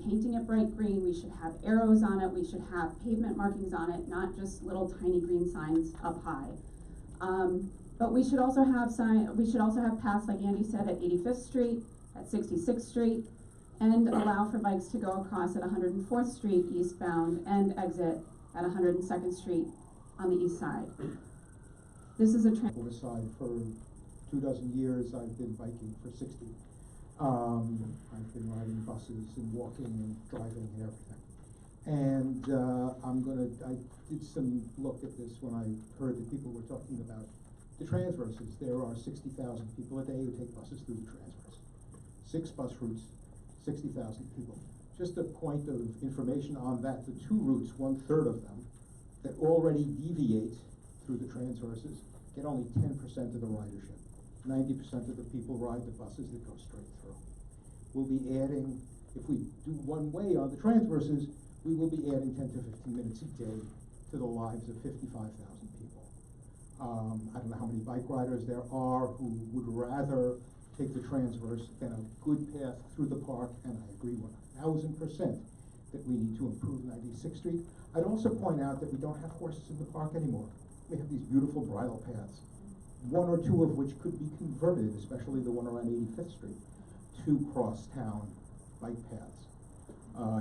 painting it bright green, we should have arrows on it, we should have pavement markings on it, not just little tiny green signs up high. But we should also have paths, like Andy said, at 85th Street, at 66th Street, and allow for bikes to go across at 104th Street eastbound and exit at 102nd Street on the east side. This is a side for 24 years. I've been biking for 60. I've been riding buses and walking and driving and everything. And I did some look at this when I heard that people were talking about the transverses. There are 60,000 people a day who take buses through the transverse. 6 bus routes, 60,000 people. Just a point of information on that, the 2 routes, 1/3 of them, that already deviate through the transverses, get only 10% of the ridership. 90% of the people ride the buses that go straight through. We'll be adding, if we do one way on the transverses, we will be adding 10 to 15 minutes a day to the lives of 55,000 people. I don't know how many bike riders there are who would rather take the transverse than a good path through the park, and I agree 1000% that we need to improve 96th Street. I'd also point out that we don't have horses in the park anymore. We have these beautiful bridle paths, 1 or 2 of which could be converted, especially the one around 85th Street, to cross-town bike paths.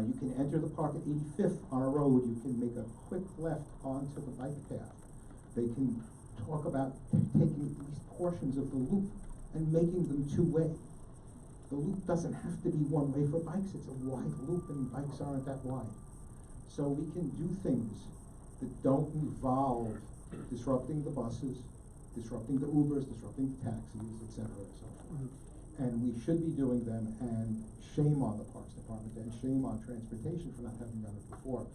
You can enter the park at 85th on a road. You can make a quick left onto the bike path. They can talk about taking these portions of the loop and making them 2-way. The loop doesn't have to be 1-way for bikes. It's a wide loop and bikes aren't that wide. So we can do things that don't involve disrupting the buses, disrupting the Ubers, disrupting the taxis, et cetera, and so forth. And we should be doing them, and shame on the Parks Department and shame on transportation for not having done it before.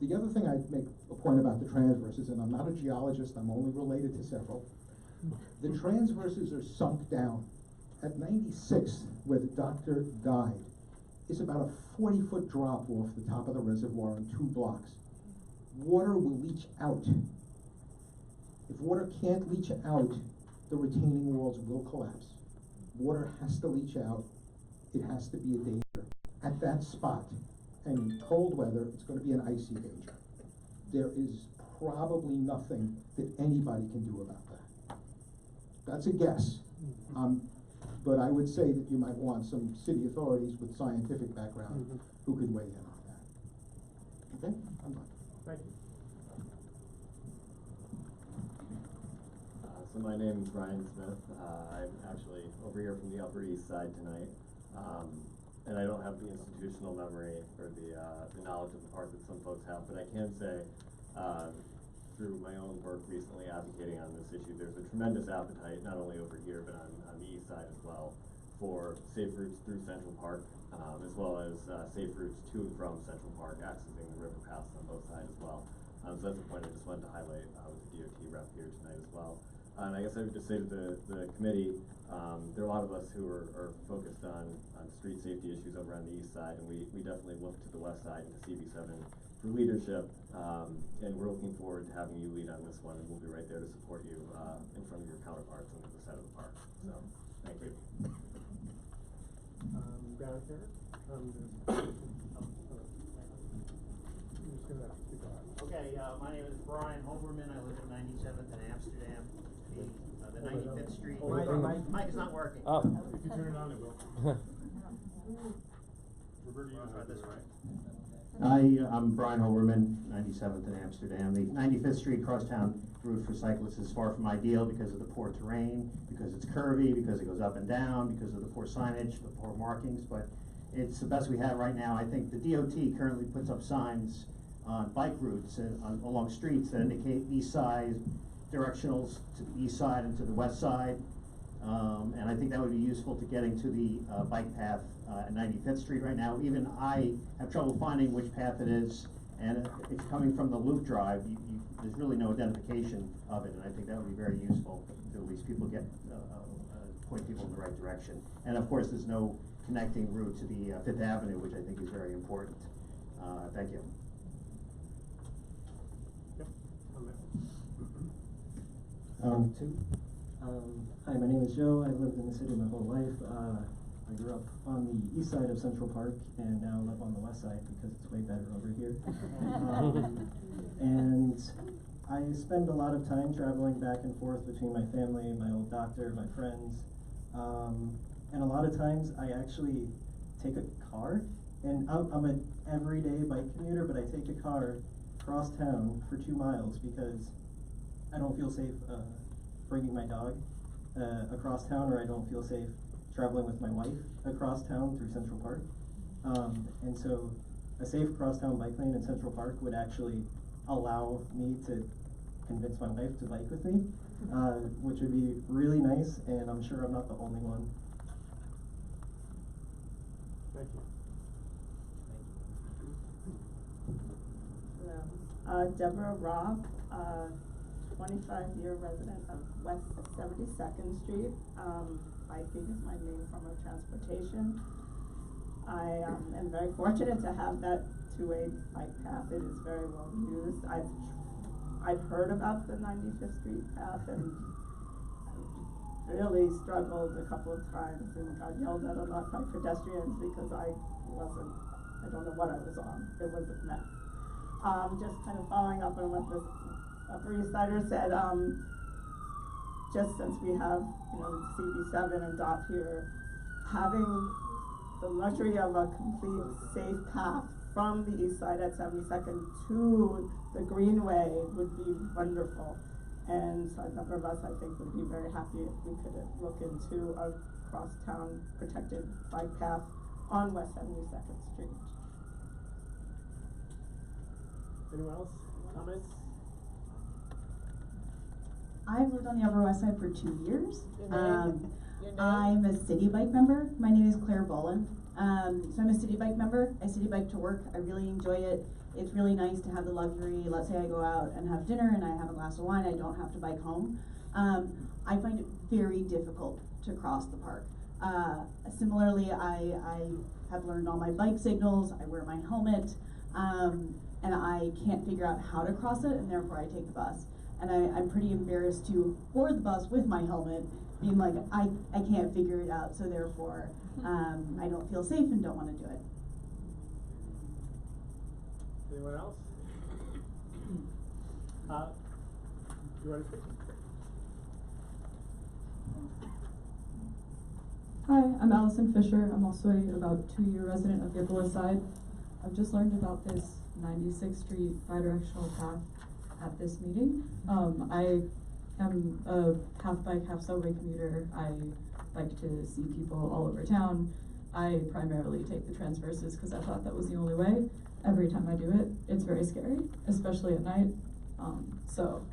The other thing I'd make a point about the transverses, and I'm not a geologist, I'm only related to several. The transverses are sunk down. At 96th, where the doctor died, is about a 40-foot drop off the top of the reservoir in 2 blocks. Water will leach out. If water can't leach out, the retaining walls will collapse. Water has to leach out. It has to be a danger. At that spot, and in cold weather, it's going to be an icy danger. There is probably nothing that anybody can do about that. That's a guess. But I would say that you might want some city authorities with scientific background who could weigh in on that. Okay? I'm done. Thank you. So my name is Ryan Smith. I'm actually over here from the Upper East Side tonight. And I don't have the institutional memory or the knowledge of the park that some folks have, but I can say through my own work recently advocating on this issue, there's a tremendous appetite, not only over here, but on the east side as well, for safe routes through Central Park, as well as safe routes to and from Central Park, accessing the river paths on both sides as well. So that's a point I just wanted to highlight with the DOT rep here tonight as well. And I guess I would just say to the committee, there are a lot of us who are focused on street safety issues over on the east side, and we definitely look to the west side and to CB7 for leadership, and we're looking forward to having you lead on this one, and we'll be right there to support you in front of your counterparts on the other side of the park. So, thank you. Down here. Okay, my name is Brian Hoberman. I live at 97th in Amsterdam. The 95th Street. Mike is not working. Oh. If you turn it on, it will. Roberta, you want to try this way? I'm Brian Hoberman, 97th in Amsterdam. The 95th Street crosstown route for cyclists is far from ideal because of the poor terrain, because it's curvy, because it goes up and down, because of the poor signage, the poor markings, but it's the best we have right now. I think the DOT currently puts up signs on bike routes along streets that indicate east side directionals to the east side and to the west side. And I think that would be useful to getting to the bike path at 95th Street right now. Even I have trouble finding which path it is, and if you're coming from the Loop Drive, there's really no identification of it, and I think that would be very useful to at least people get point people in the right direction. And of course, there's no connecting route to the 5th Avenue, which I think is very important. Thank you. Hi, my name is Joe. I've lived in the city my whole life. I grew up on the east side of Central Park and now live on the west side because it's way better over here. And I spend a lot of time traveling back and forth between my family, my old doctor, my friends. And a lot of times I actually take a car, and I'm an everyday bike commuter, but I take a car across town for 2 miles because I don't feel safe bringing my dog across town, or I don't feel safe traveling with my wife across town through Central Park. And so a safe crosstown bike lane in Central Park would actually allow me to convince my wife to bike with me, which would be really nice, and I'm sure I'm not the only one. Thank you. Hello. Deborah Robb, 25-year resident of West 72nd Street. Biking is my main form of transportation. I am very fortunate to have that two-way bike path. It is very well used. I've heard about the 95th Street path and I really struggled a couple of times and got yelled at a lot by pedestrians because I don't know what I was on. It was a mess. Just kind of following up on what this Upper East Sider said, just since we have, CB7 and DOT here, having the luxury of a complete safe path from the east side at 72nd to the Greenway would be wonderful. And so a number of us, I think, would be very happy if we could look into a cross-town protected bike path on West 72nd Street. Anyone else? Comments? I've lived on the Upper West Side for 2 years. Your name? I'm a city bike member. My name is Claire Boland. So I'm a city bike member. I city bike to work. I really enjoy it. It's really nice to have the luxury. Let's say I go out and have dinner and I have a glass of wine. I don't have to bike home. I find it very difficult to cross the park. Similarly, I have learned all my bike signals. I wear my helmet, and I can't figure out how to cross it, and therefore I take the bus. And I'm pretty embarrassed to board the bus with my helmet, being like, I can't figure it out, so therefore I don't feel safe and don't want to do it. Anyone else? You want to speak? Hi, I'm Allison Fisher. I'm also a about 2-year resident of the Upper West Side. I've just learned about this 96th Street bi-directional path at this meeting. I am a half bike, half subway commuter. I like to see people all over town. I primarily take the transverses because I thought that was the only way. Every time I do it, it's very scary, especially at night. So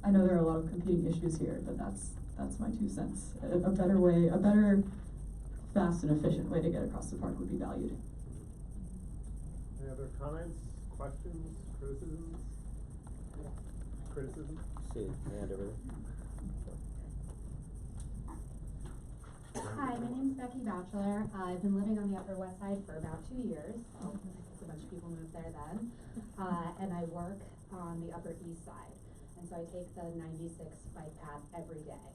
I know there are a lot of competing issues here, but that's my 2 cents. A better way, a better, fast and efficient way to get across the park would be valued. Any other comments, questions, criticisms? Criticism? See hand over there. Hi, my name's Becky Batchelor. I've been living on the Upper West Side for about 2 years. A bunch of people moved there then. And I work on the Upper East Side. And so I take the 96 bike path every day.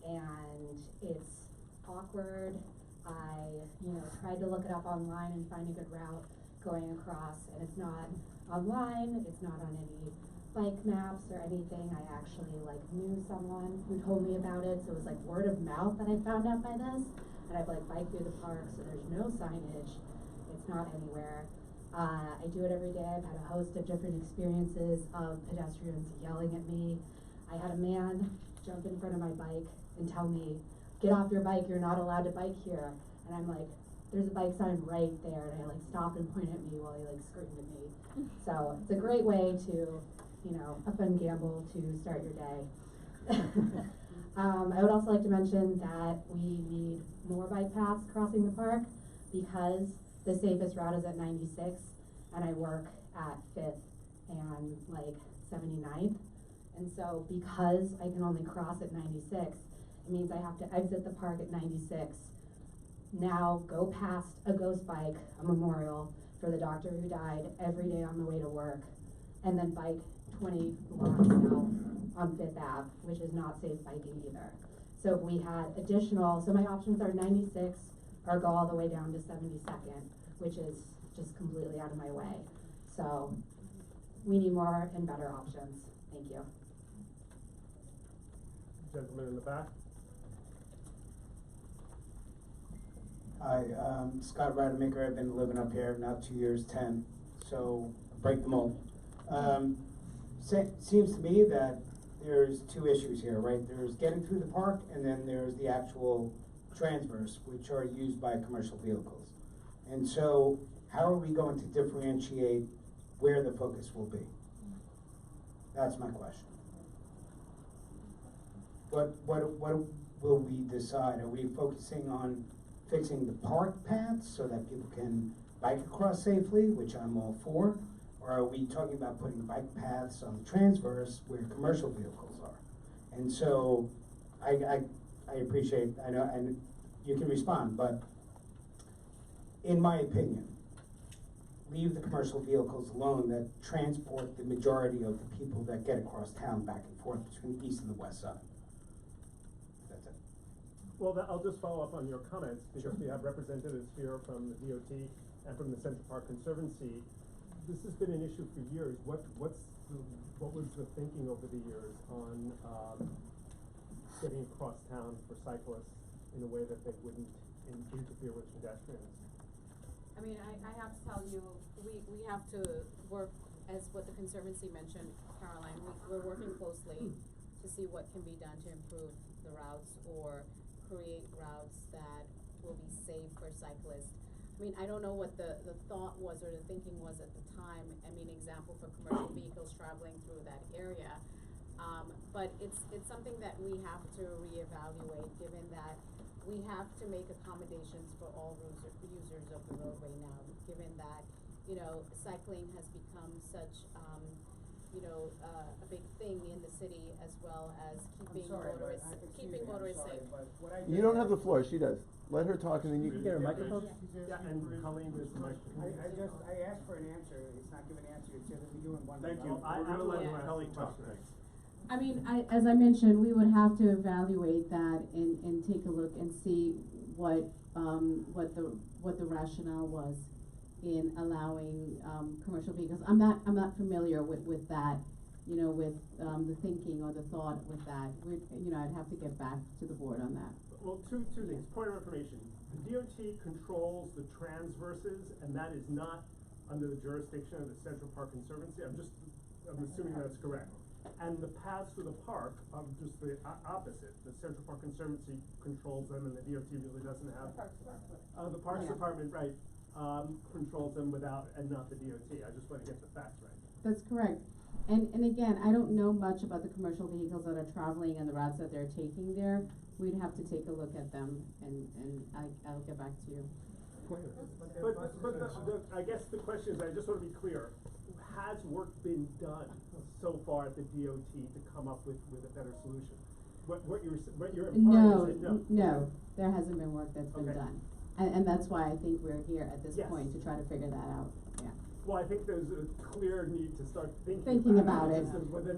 And it's awkward. I, tried to look it up online and find a good route going across, and it's not online, it's not on any bike maps or anything. I actually knew someone who told me about it, so it was word of mouth that I found out by this. And I've biked through the park, so there's no signage, it's not anywhere. I do it every day. I've had a host of different experiences of pedestrians yelling at me. I had a man jump in front of my bike and tell me, "Get off your bike, you're not allowed to bike here." And I'm like, there's a bike sign right there, and I stop and point at me while he screamed at me. So it's a great way to, a fun gamble to start your day. I would also like to mention that we need more bike paths crossing the park because the safest route is at 96, and I work at 5th and 79th. And so because I can only cross at 96, it means I have to exit the park at 96, now go past a ghost bike, a memorial for the doctor who died, every day on the way to work, and then bike 20 blocks south on 5th Ave, which is not safe biking either. So if we had additional, so my options are 96 or go all the way down to 72nd, which is just completely out of my way. So we need more and better options. Thank you. Gentleman in the back. Hi, Scott Rademacher. I've been living up here now 2 years, 10, so break the mold. Seems to me that there's two issues here, right? There's getting through the park, and then there's the actual transverse, which are used by commercial vehicles. And so how are we going to differentiate where the focus will be? That's my question. What will we decide? Are we focusing on fixing the park paths so that people can bike across safely, which I'm all for? Or are we talking about putting bike paths on the transverse where commercial vehicles are? And so I appreciate, I know, and you can respond, but in my opinion, leave the commercial vehicles alone that transport the majority of the people that get across town back and forth between the east and the west side. That's it. Well, I'll just follow up on your comments, because we have representatives here from the DOT and from the Central Park Conservancy. This has been an issue for years. What was the thinking over the years on getting across town for cyclists in a way that they wouldn't interfere with pedestrians? I mean, I have to tell you, we have to work, as what the Conservancy mentioned, Caroline, we're working closely to see what can be done to improve the routes or create routes that will be safe for cyclists. I mean, I don't know what the thought was or the thinking was at the time. I mean, example for commercial vehicles traveling through that area. But it's something that we have to reevaluate, given that we have to make accommodations for all users of the roadway now, given that, you know, cycling has become such, you know, a big thing in the city, as well as keeping motorists safe. You don't have the floor, she does. Let her talk and then you can get a microphone. Yeah, and Colleen is the microphone. I asked for an answer. It's not giving an answer. It's either you and one. Thank you. I'm gonna let Colleen talk next. I mean, as I mentioned, we would have to evaluate that and take a look and see what the rationale was in allowing commercial vehicles. I'm not familiar with that, you know, with the thinking or the thought with that. You know, I'd have to get back to the board on that. Well, two things. Point of information. The DOT controls the transverses, and that is not under the jurisdiction of the Central Park Conservancy. I'm assuming that's correct. And the paths to the park are just the opposite. The Central Park Conservancy controls them, and the DOT really doesn't have. The Parks Department, right, controls them and not the DOT. I just want to get the facts right. That's correct. And again, I don't know much about the commercial vehicles that are traveling and the routes that they're taking there. We'd have to take a look at them, and I'll get back to you. But I guess the question is, I just want to be clear, has work been done so far at the DOT to come up with a better solution? What you're implying is that no, there hasn't been work that's been done. And that's why I think we're here at this point, to try to figure that out. Yeah. Well, I think there's a clear need to start thinking about it.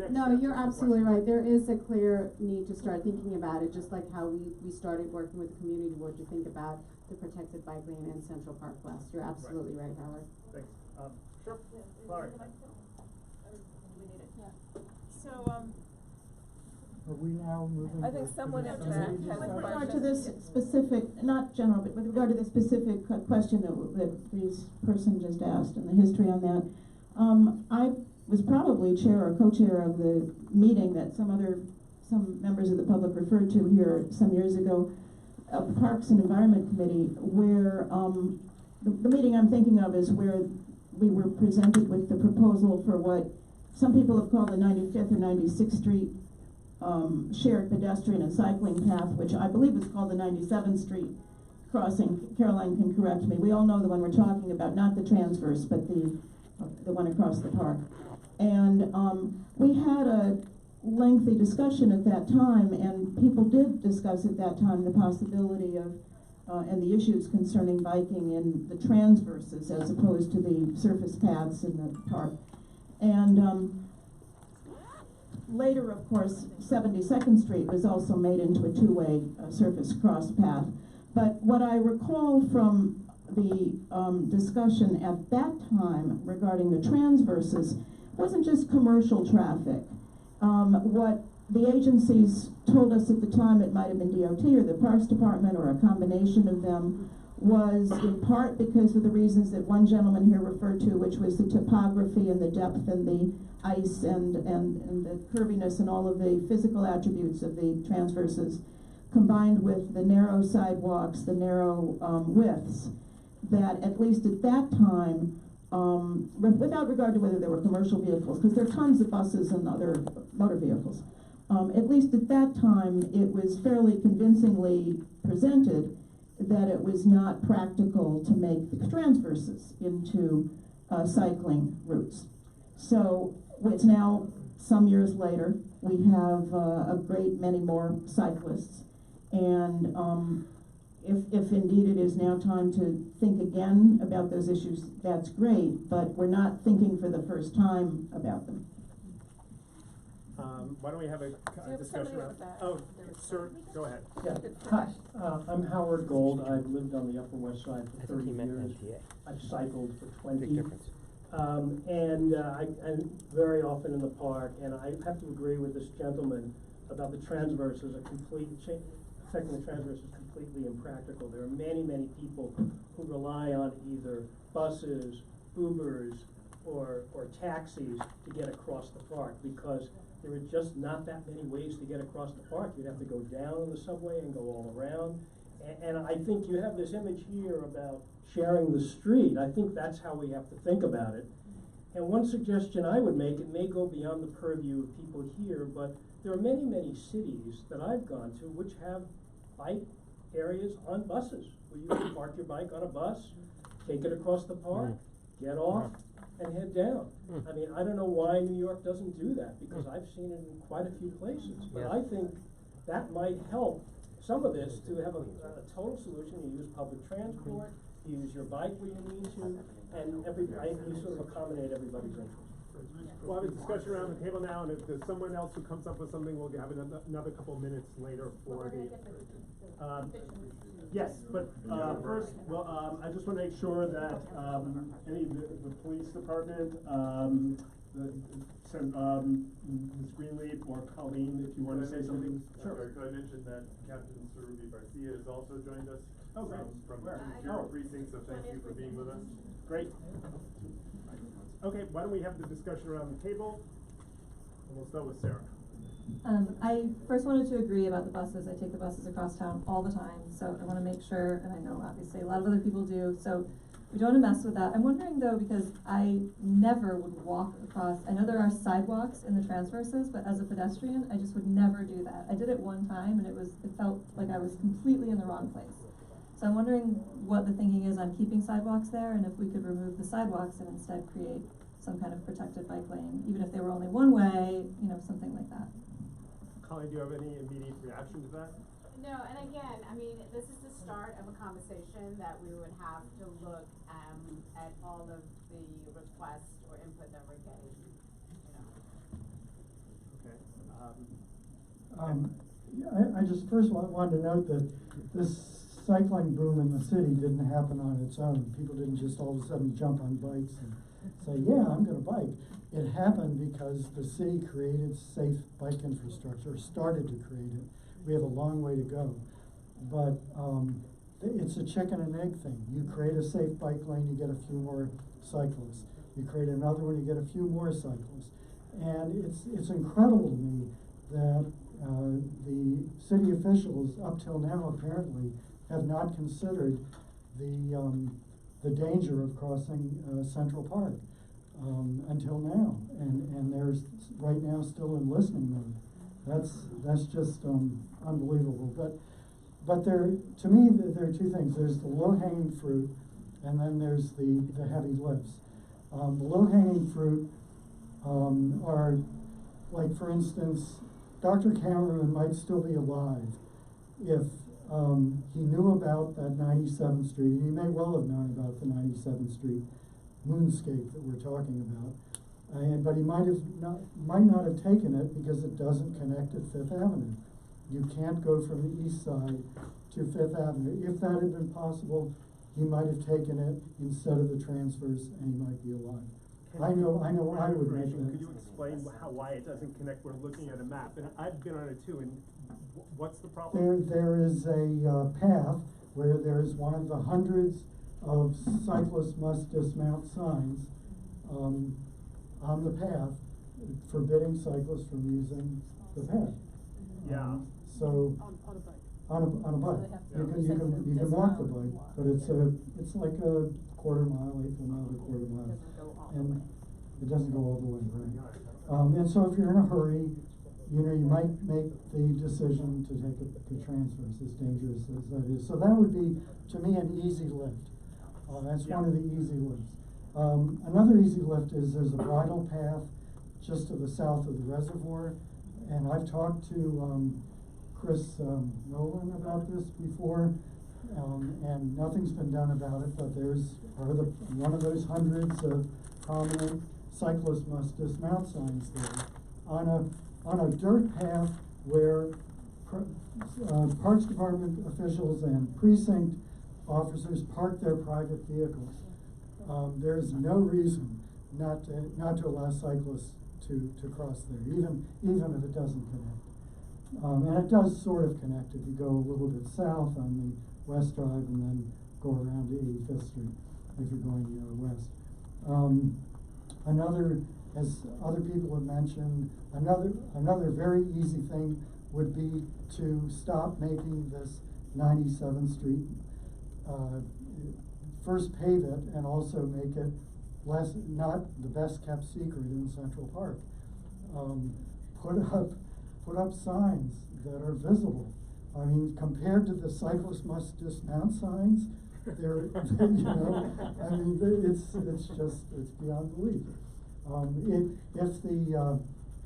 No, you're absolutely right. There is a clear need to start thinking about it, just like how we started working with the community board to think about the protected bike lane and Central Park West. You're absolutely right, Howard. Thanks. Sure. Sorry. So, Are we now moving? I think someone in the back has a question. With regard to this specific, not general, but with regard to the specific question that this person just asked and the history on that, I was probably chair or co-chair of the meeting that some members of the public referred to here some years ago, of the Parks and Environment Committee, where the meeting I'm thinking of is where we were presented with the proposal for what some people have called the 95th or 96th Street shared pedestrian and cycling path, which I believe is called the 97th Street crossing. Caroline can correct me. We all know the one we're talking about, not the transverse, but the one across the park. And we had a lengthy discussion at that time, and people did discuss at that time the possibility of and the issues concerning biking in the transverses as opposed to the surface paths in the park. And later, of course, 72nd Street was also made into a two-way surface cross path. But what I recall from the discussion at that time regarding the transverses wasn't just commercial traffic. What the agencies told us at the time, it might have been DOT or the Parks Department or a combination of them, was in part because of the reasons that one gentleman here referred to, which was the topography and the depth and the ice and the curviness and all of the physical attributes of the transverses, combined with the narrow sidewalks, the narrow widths, that at least at that time, without regard to whether there were commercial vehicles, because there are tons of buses and other motor vehicles, at least at that time, it was fairly convincingly presented that it was not practical to make the transverses into cycling routes. So it's now some years later, we have a great many more cyclists, and if indeed it is now time to think again about those issues, that's great, but we're not thinking for the first time about them. Why don't we have a discussion around? Oh, sir, go ahead. Yeah, hi, I'm Howard Gold. I've lived on the Upper West Side for 30 years. I've cycled for 20. Big difference. I'm very often in the park, and I have to agree with this gentleman about the transverses. Affecting the transverses is completely impractical. There are many, many people who rely on either buses, Ubers, or taxis to get across the park, because there are just not that many ways to get across the park. You'd have to go down on the subway and go all around. And I think you have this image here about sharing the street. I think that's how we have to think about it. And one suggestion I would make, it may go beyond the purview of people here, but there are many, many cities that I've gone to which have bike areas on buses, where you can park your bike on a bus, take it across the park, get off, and head down. I mean, I don't know why New York doesn't do that, because I've seen it in quite a few places. But I think that might help some of this to have a total solution. You use public transport, you use your bike where you need to, and you sort of accommodate everybody's interest. We'll have a discussion around the table now, and if there's someone else who comes up with something, we'll have another couple minutes later for the. Yes, but first, well, I just want to make sure that any of the police department, Ms. Greenleaf or Colleen, if you want to say something. Sure. Could I mention that Captain Surubi Garcia has also joined us from Oh. precinct, so thank you for being with us. Great. Okay, why don't we have the discussion around the table, and we'll start with Sarah. I first wanted to agree about the buses. I take the buses across town all the time, so I want to make sure, and I know obviously a lot of other people do, so we don't want to mess with that. I'm wondering though, because I never would walk across, I know there are sidewalks in the transverses, but as a pedestrian, I just would never do that. I did it one time and it felt like I was completely in the wrong place. So I'm wondering what the thinking is on keeping sidewalks there, and if we could remove the sidewalks and instead create some kind of protected bike lane, even if they were only one way, you know, something like that. Colleen, do you have any immediate reaction to that? No, and again, I mean, this is the start of a conversation that we would have to look at all of the requests or input that we're getting, you know. Okay. I just first wanted to note that this cycling boom in the city didn't happen on its own. People didn't just all of a sudden jump on bikes and say, yeah, I'm going to bike. It happened because the city created safe bike infrastructure, started to create it. We have a long way to go. But it's a chicken and egg thing. You create a safe bike lane, you get a few more cyclists. You create another one, you get a few more cyclists. And it's incredible to me that the city officials up till now apparently have not considered the danger of crossing Central Park until now, and they're right now still in listening mode. That's just unbelievable. But to me there are two things. There's the low-hanging fruit, and then there's the heavy lifts. The low-hanging fruit are, like, for instance, Dr. Cameron might still be alive if he knew about that 97th Street, and he may well have known about the 97th Street moonscape that we're talking about, but he might not have taken it because it doesn't connect at Fifth Avenue. You can't go from the east side to Fifth Avenue. If that had been possible, he might have taken it instead of the transfers, and he might be alive. I know I would make that. Could you explain why it doesn't connect? We're looking at a map, and I've been on it too, and what's the problem? There is a path where there's one of the hundreds of cyclists must dismount signs on the path forbidding cyclists from using the path. Yeah. So On a bike. on a bike, you can walk the bike, but it's like a quarter mile, eighth of a mile to quarter mile, and it doesn't go all the way, right? And so if you're in a hurry, you might make the decision to take the transfers, as dangerous as that is. So that would be, to me, an easy lift. That's one of the easy lifts. Another easy lift is there's a bridle path just to the south of the reservoir, and I've talked to Chris Nolan about this before, and nothing's been done about it, but there's one of those hundreds of prominent cyclist must dismount signs there on a dirt path where Parks Department officials and precinct officers park their private vehicles. There is no reason not to allow cyclists to cross there, even if it doesn't connect. And it does sort of connect if you go a little bit south on the West Drive and then go around to 85th Street if you're going west. Another, as other people have mentioned, another very easy thing would be to stop making this 97th Street, first pave it and also make it not the best kept secret in Central Park. Put up signs that are visible. I mean, compared to the cyclist must dismount signs, they're, I mean, it's beyond belief.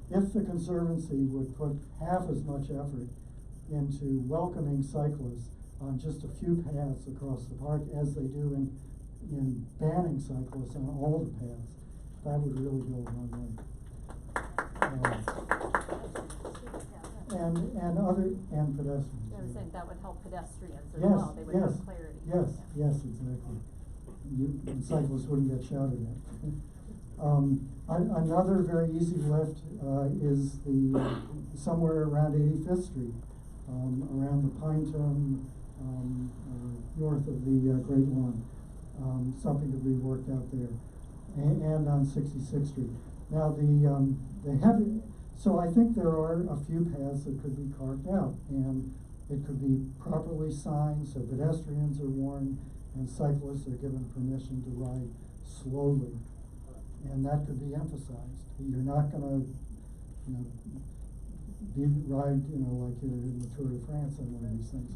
If the Conservancy would put half as much effort into welcoming cyclists on just a few paths across the park as they do in banning cyclists on all the paths, that would really go a long way. And pedestrians. I was saying that would help pedestrians as Yes, well, they would yes, have clarity. yes, yes, exactly. And cyclists wouldn't get shouted at. Another very easy lift is somewhere around 85th Street, around the Pine Tongue, north of the Great Lawn. Something to be worked out there, and on 66th Street. Now so I think there are a few paths that could be carved out, and it could be properly signed so pedestrians are warned and cyclists are given permission to ride slowly, and that could be emphasized. You're not going to, ride, like you're in the Tour de France on one of these things.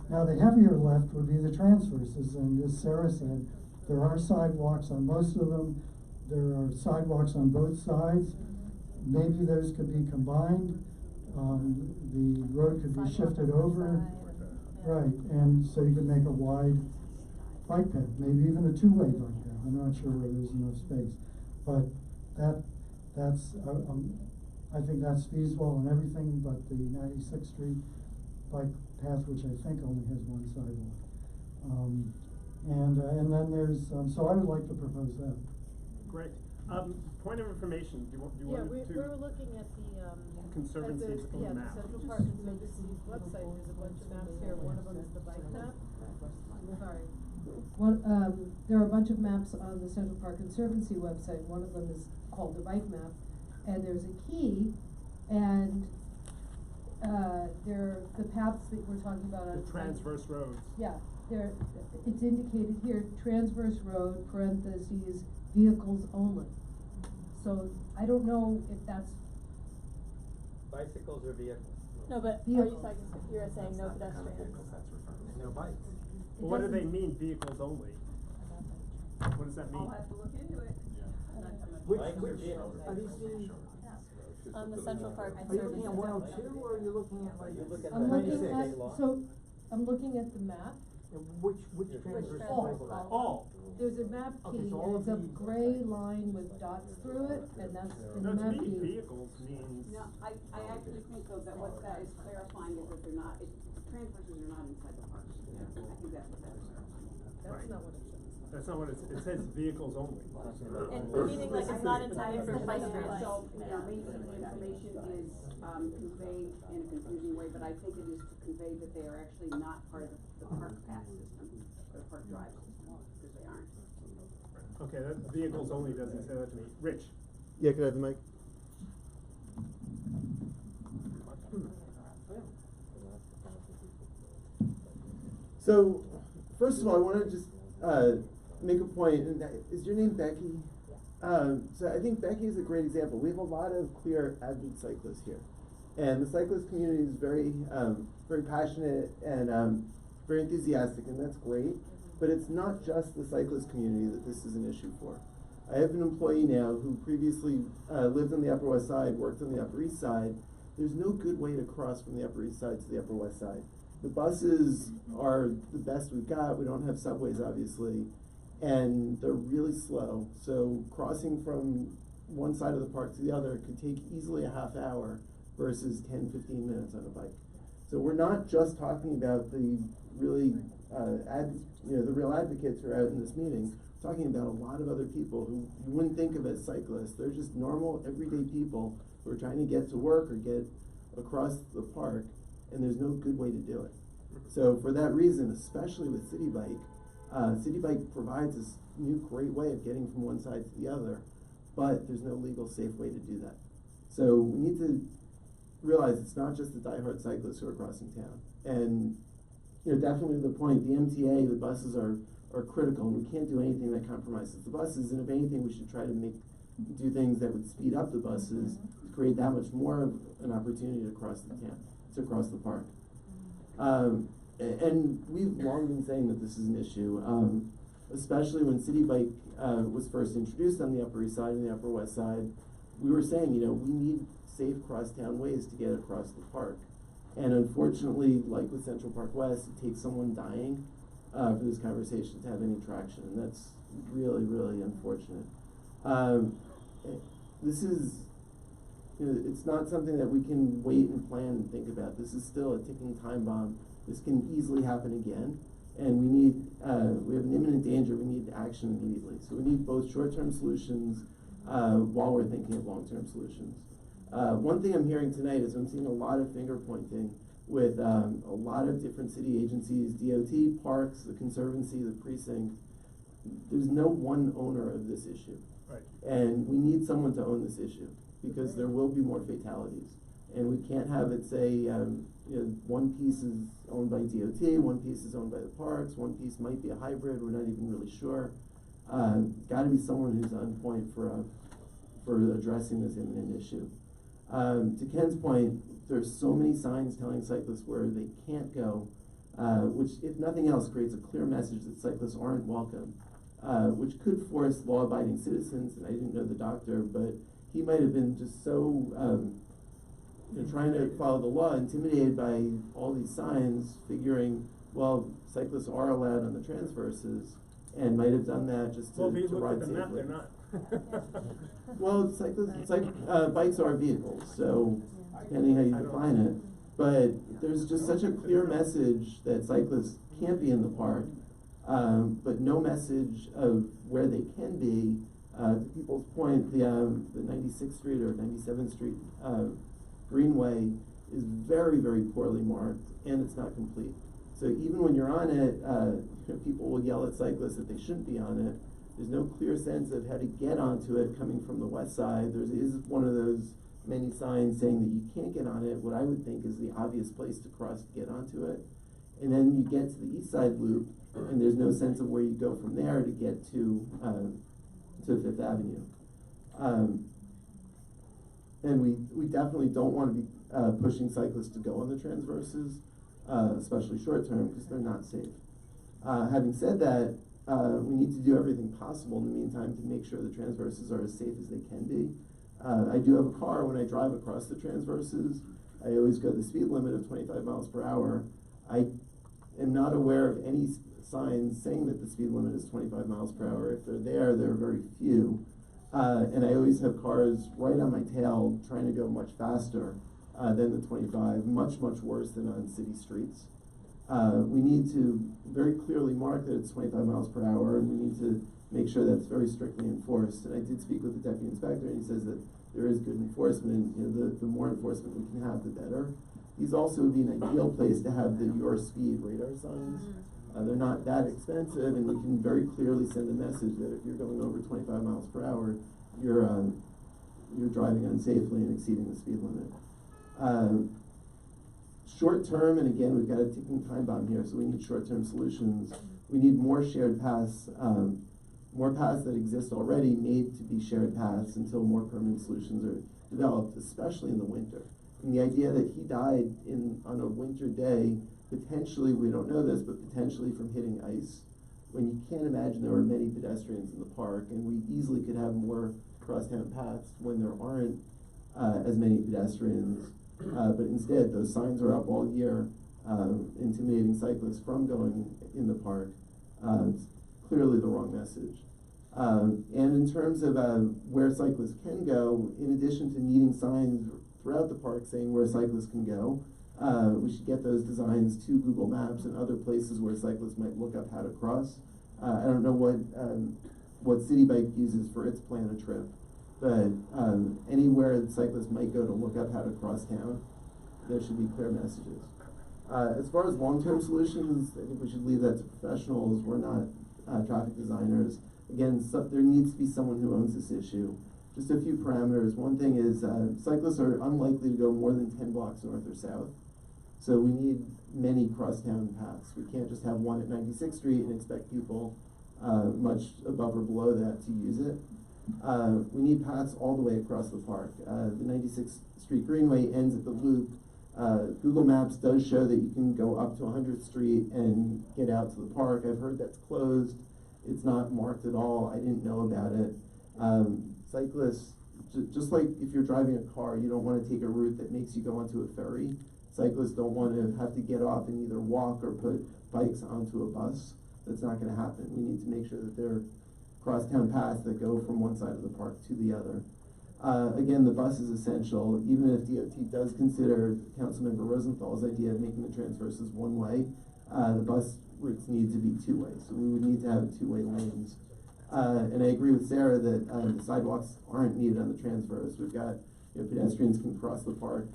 Now the heavier lift would be the transverses, and as Sarah said, there are sidewalks on most of them. There are sidewalks on both sides. Maybe those could be combined. The road could be shifted over. Right, and so you could make a wide bike path, maybe even a two-way bike path. I'm not sure where there's enough space, but that's I think that's feasible on everything but the 96th Street bike path, which I think only has one sidewalk. And then there's so I would like to propose that. Great. Point of information. Do you want to? We're looking at the Conservancy's own map. the Central Park Conservancy's website. There's a bunch of maps here. One of them is the bike map. Sorry. There are a bunch of maps on the Central Park Conservancy website. One of them is called the bike map, and there's a key, and the paths that we're talking about The transverse roads. Yeah, it's indicated here, transverse road, parentheses, vehicles only. So I don't know if that's Bicycles or vehicles? No, but you're saying no pedestrians. No bikes. Well, what do they mean, vehicles only? What does that mean? I'll have to look into it. Which are these in? On the Central Park Are you looking at 102 or are you looking at like? I'm looking at the map. Which transverse? All. There's a map key, Okay, so and all it's of a these- gray line with dots through it, and that's the No, map to me, key. vehicles means. No, I actually think though that what that is clarifying is that they're not, transversers are not inside the park. I think that's what that is. That's not what it says. That's not what it says vehicles only. And meaning like it's not intended for bicycles. So, maybe some of the information is, conveyed in a confusing way, but I think it is to convey that they are actually not part of the park path system, or the park drive system, because they aren't. Okay, that vehicles only doesn't say that to me. Rich? Yeah, can I have the mic? So, first of all, I want to just make a point. And is your name Becky? So I think Becky is a great example. We have a lot of clear avid cyclists here, and the cyclist community is very, very passionate and very enthusiastic, and that's great. But it's not just the cyclist community that this is an issue for. I have an employee now who previously lived on the Upper West Side, worked on the Upper East Side. There's no good way to cross from the Upper East Side to the Upper West Side. The buses are the best we've got. We don't have subways, obviously, and they're really slow. So crossing from one side of the park to the other could take easily a half hour versus 10, 15 minutes on a bike. So we're not just talking about the really, the real advocates who are out in this meeting. We're talking about a lot of other people who you wouldn't think of as cyclists. They're just normal, everyday people who are trying to get to work or get across the park, and there's no good way to do it. So for that reason, especially with City Bike provides this new great way of getting from one side to the other, but there's no legal safe way to do that. So we need to realize it's not just the diehard cyclists who are crossing town. And definitely the point, the MTA, the buses are critical, and we can't do anything that compromises the buses, and if anything, we should try to do things that would speed up the buses to create that much more of an opportunity to cross the town, to cross the park. And we've long been saying that this is an issue, especially when City Bike was first introduced on the Upper East Side and the Upper West Side. We were saying, we need safe crosstown ways to get across the park. And unfortunately, like with Central Park West, it takes someone dying for this conversation to have any traction, and that's really, really unfortunate. This is, it's not something that we can wait and plan and think about. This is still a ticking time bomb. This can easily happen again, and we have an imminent danger. We need action immediately. So we need both short-term solutions while we're thinking of long-term solutions. One thing I'm hearing tonight is I'm seeing a lot of finger pointing with a lot of different city agencies, DOT, parks, the Conservancy, the precinct. There's no one owner of this issue. Right. And we need someone to own this issue, because there will be more fatalities. And we can't have it say, one piece is owned by DOT, one piece is owned by the parks, one piece might be a hybrid, we're not even really sure. Gotta be someone who's on point for addressing this imminent issue. To Ken's point, there's so many signs telling cyclists where they can't go, which, if nothing else, creates a clear message that cyclists aren't welcome, which could force law-abiding citizens, and I didn't know the doctor, but he might have been just so trying to follow the law, intimidated by all these signs, figuring, well, cyclists are allowed on the transverses, and might have done that just to ride safely. They're not. Well, bikes are vehicles, so depending how you define it. But there's just such a clear message that cyclists can't be in the park, but no message of where they can be. To people's point, the 96th Street or 97th Street Greenway is very, very poorly marked, and it's not complete. So even when you're on it, people will yell at cyclists that they shouldn't be on it. There's no clear sense of how to get onto it coming from the west side. There is one of those many signs saying that you can't get on it, what I would think is the obvious place to cross to get onto it. And then you get to the east side loop, and there's no sense of where you go from there to get to Fifth Avenue. And we definitely don't want to be pushing cyclists to go on the transverses, especially short term, because they're not safe. Having said that, we need to do everything possible in the meantime to make sure the transverses are as safe as they can be. I do have a car. When I drive across the transverses, I always go the speed limit of 25 miles per hour. I am not aware of any signs saying that the speed limit is 25 miles per hour. If they're there are very few. And I always have cars right on my tail trying to go much faster than the 25, much, much worse than on city streets. We need to very clearly mark that it's 25 miles per hour, and we need to make sure that's very strictly enforced. And I did speak with the deputy inspector, and he says that there is good enforcement. You know, the more enforcement we can have, the better. These also would be an ideal place to have the your speed radar signs. They're not that expensive, and we can very clearly send a message that if you're going over 25 miles per hour, you're driving unsafely and exceeding the speed limit. Short term, and again, we've got a ticking time bomb here, so we need short-term solutions. We need more shared paths, more paths that exist already made to be shared paths until more permanent solutions are developed, especially in the winter. And the idea that he died on a winter day, potentially, we don't know this, but potentially from hitting ice, when you can't imagine there were many pedestrians in the park, and we easily could have more crosstown paths when there aren't as many pedestrians. But instead, those signs are up all year, intimidating cyclists from going in the park. It's clearly the wrong message. And in terms of where cyclists can go, in addition to needing signs throughout the park saying where cyclists can go, we should get those designs to Google Maps and other places where cyclists might look up how to cross. I don't know what City Bike uses for its plan a trip, but anywhere that cyclists might go to look up how to cross town, there should be clear messages. As far as long-term solutions, I think we should leave that to professionals. We're not traffic designers. Again, there needs to be someone who owns this issue. Just a few parameters. One thing is cyclists are unlikely to go more than 10 blocks north or south. So we need many crosstown paths. We can't just have one at 96th Street and expect people much above or below that to use it. We need paths all the way across the park. The 96th Street Greenway ends at the loop. Google Maps does show that you can go up to 100th Street and get out to the park. I've heard that's closed. It's not marked at all. I didn't know about it. Cyclists, just like if you're driving a car, you don't want to take a route that makes you go onto a ferry. Cyclists don't want to have to get off and either walk or put bikes onto a bus. That's not going to happen. We need to make sure that there are crosstown paths that go from one side of the park to the other. Again, the bus is essential. Even if DOT does consider Councilmember Rosenthal's idea of making the transverses one way, the bus routes need to be two-way. So we would need to have two-way lanes. And I agree with Sarah that the sidewalks aren't needed on the transverse. We've got, pedestrians can cross the park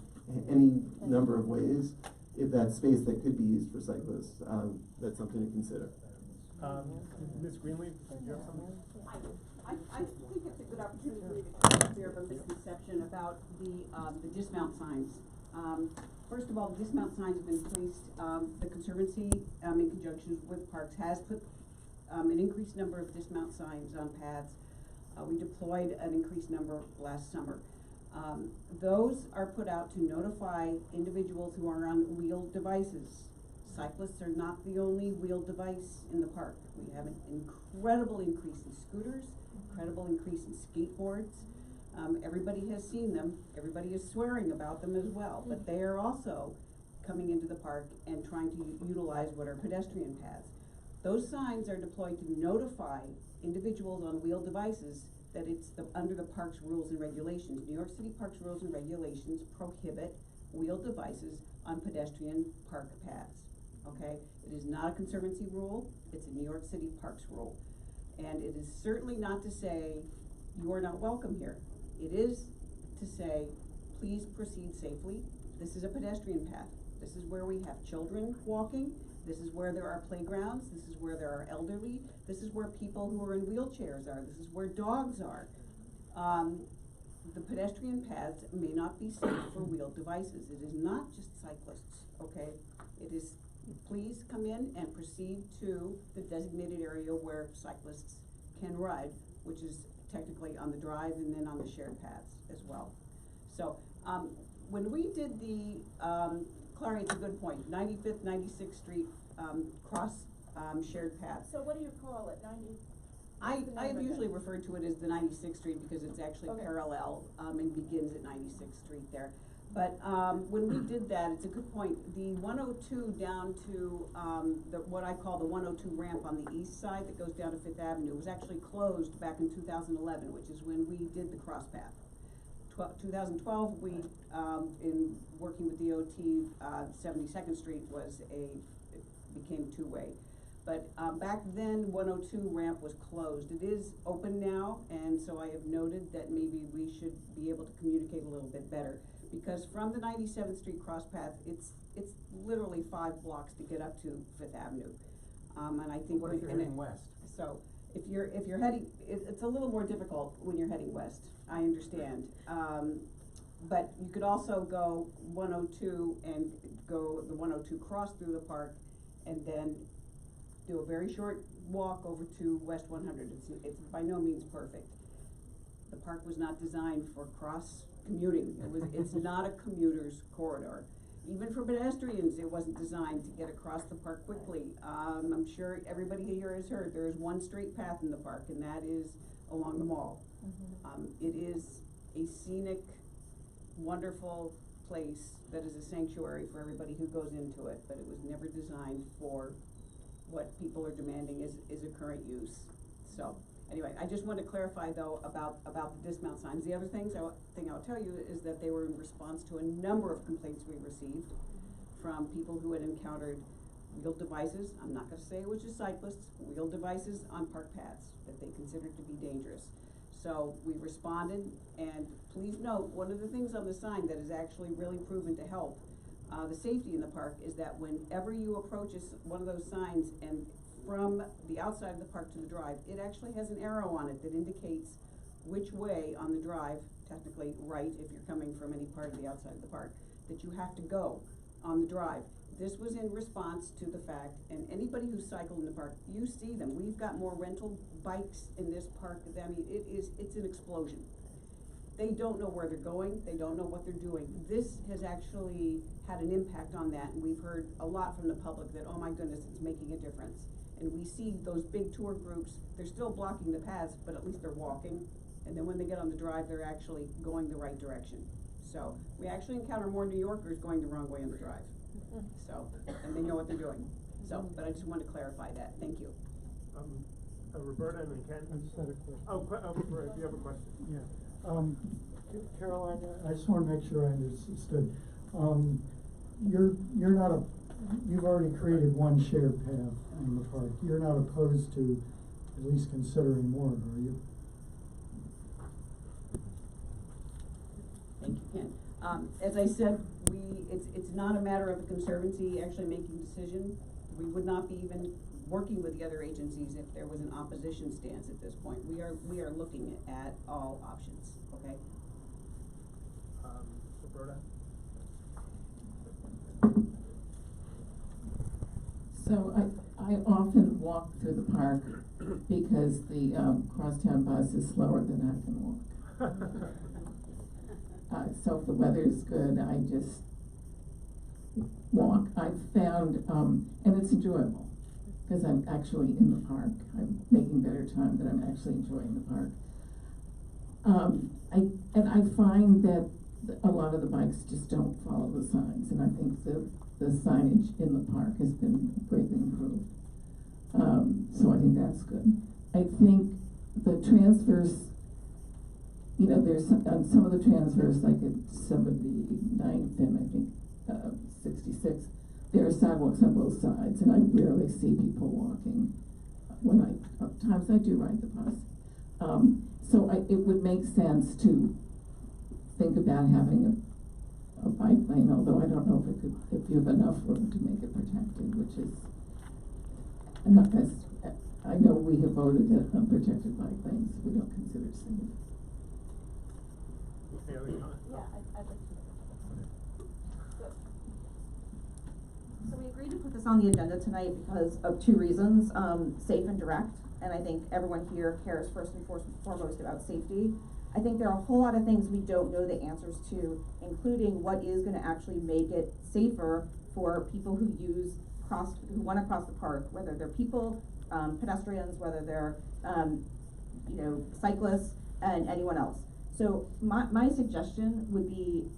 any number of ways. If that's space that could be used for cyclists, that's something to consider. Ms. Greenlee, do you have something? I think it's a good opportunity for me to clear up a misconception about the dismount signs. First of all, the dismount signs have been placed, the Conservancy, in conjunction with Parks, has put an increased number of dismount signs on paths. We deployed an increased number last summer. Those are put out to notify individuals who are on wheeled devices. Cyclists are not the only wheeled device in the park. We have an incredible increase in scooters, incredible increase in skateboards. Everybody has seen them. Everybody is swearing about them as well, but they are also coming into the park and trying to utilize what are pedestrian paths. Those signs are deployed to notify individuals on wheeled devices that it's under the park's rules and regulations. New York City Parks rules and regulations prohibit wheeled devices on pedestrian park paths. Okay, it is not a Conservancy rule, it's a New York City Parks rule. And it is certainly not to say you are not welcome here. It is to say, please proceed safely. This is a pedestrian path. This is where we have children walking. This is where there are playgrounds. This is where there are elderly. This is where people who are in wheelchairs are. This is where dogs are. The pedestrian paths may not be safe for wheeled devices. It is not just cyclists, okay? It is, please come in and proceed to the designated area where cyclists can ride, which is technically on the drive and then on the shared paths as well. So when we did the, Clary, it's a good point, 95th, 96th Street cross shared paths. So what do you call it, 90? I have usually referred to it as the 96th Street because it's actually parallel and begins at 96th Street there. But when we did that, it's a good point. The 102 down to what I call the 102 ramp on the east side that goes down to Fifth Avenue was actually closed back in 2011, which is when we did the cross path. 2012, we, in working with DOT, 72nd Street was became two-way. But back then, 102 ramp was closed. It is open now, and so I have noted that maybe we should be able to communicate a little bit better. Because from the 97th Street cross path, it's literally 5 blocks to get up to Fifth Avenue. And I think What if you're heading west? So if you're heading, it's a little more difficult when you're heading west. I understand. But you could also go 102 and go the 102 cross through the park, and then do a very short walk over to West 100. It's by no means perfect. The park was not designed for cross commuting. It's not a commuter's corridor. Even for pedestrians, it wasn't designed to get across the park quickly. I'm sure everybody here has heard there is one straight path in the park, and that is along the mall. It is a scenic, wonderful place that is a sanctuary for everybody who goes into it, but it was never designed for what people are demanding is a current use. So anyway, I just want to clarify though about the dismount signs. The other thing I'll tell you is that they were in response to a number of complaints we received from people who had encountered wheeled devices. I'm not going to say which is cyclists, wheeled devices on park paths that they considered to be dangerous. So we responded, and please note, one of the things on the sign that is actually really proven to help the safety in the park is that whenever you approach one of those signs and from the outside of the park to the drive, it actually has an arrow on it that indicates which way on the drive, technically right if you're coming from any part of the outside of the park, that you have to go on the drive. This was in response to the fact, and anybody who cycled in the park, you see them. We've got more rental bikes in this park. I mean, it's an explosion. They don't know where they're going. They don't know what they're doing. This has actually had an impact on that, and we've heard a lot from the public that, oh my goodness, it's making a difference. And we see those big tour groups, they're still blocking the paths, but at least they're walking. And then when they get on the drive, they're actually going the right direction. So we actually encounter more New Yorkers going the wrong way on the drive. So, and they know what they're doing. So, but I just wanted to clarify that. Thank you. Roberta and then Ken. I just had a question. Roberta, do you have a question? Yeah. Caroline, I just want to make sure I understood. You're not you've already created one shared path in the park. You're not opposed to at least considering more, are you? Thank you, Ken. As I said, it's not a matter of the Conservancy actually making a decision. We would not be even working with the other agencies if there was an opposition stance at this point. We are looking at all options, okay? Roberta? So I often walk through the park because the crosstown bus is slower than I can walk. So if the weather is good, I just walk. I've found, and it's enjoyable because I'm actually in the park. I'm making better time, but I'm actually enjoying the park. I find that a lot of the bikes just don't follow the signs, and I think the signage in the park has been greatly improved. So I think that's good. I think the transfers, you know, there's some of the transfers, like at 79th and I think 66th, there are sidewalks on both sides, and I rarely see people walking when times I do ride the bus. So it would make sense to think about having a bike lane, although I don't know if you have enough room to make it protected, which is enough. I know we have voted that unprotected bike lanes we don't consider safe. Yeah, I'd like to. So we agreed to put this on the agenda tonight because of two reasons, safe and direct, and I think everyone here cares first and foremost about safety. I think there are a whole lot of things we don't know the answers to, including what is going to actually make it safer for people who who want to cross the park, whether they're people, pedestrians, whether they're cyclists, and anyone else. So my suggestion would be,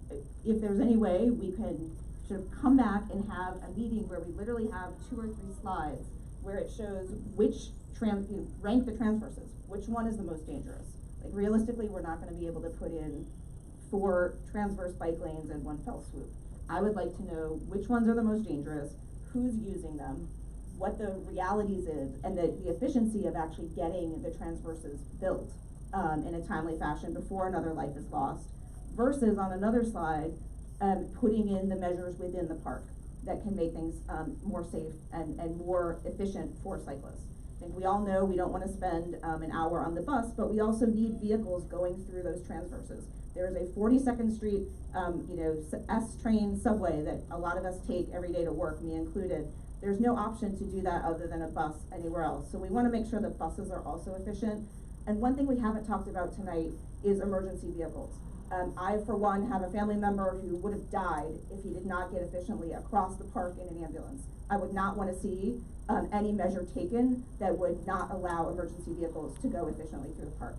if there's any way we can sort of come back and have a meeting where we literally have 2 or 3 slides where it shows which rank the transverses, which one is the most dangerous. Like realistically, we're not going to be able to put in 4 transverse bike lanes in one fell swoop. I would like to know which ones are the most dangerous, who's using them, what the realities is and the efficiency of actually getting the transverses built in a timely fashion before another life is lost, versus on another slide, putting in the measures within the park that can make things more safe and more efficient for cyclists. I think we all know we don't want to spend an hour on the bus, but we also need vehicles going through those transverses. There is a 42nd Street, S-train subway that a lot of us take every day to work, me included. There's no option to do that other than a bus anywhere else. So we want to make sure that buses are also efficient. And one thing we haven't talked about tonight is emergency vehicles. I, for one, have a family member who would have died if he did not get efficiently across the park in an ambulance. I would not want to see any measure taken that would not allow emergency vehicles to go efficiently through the park.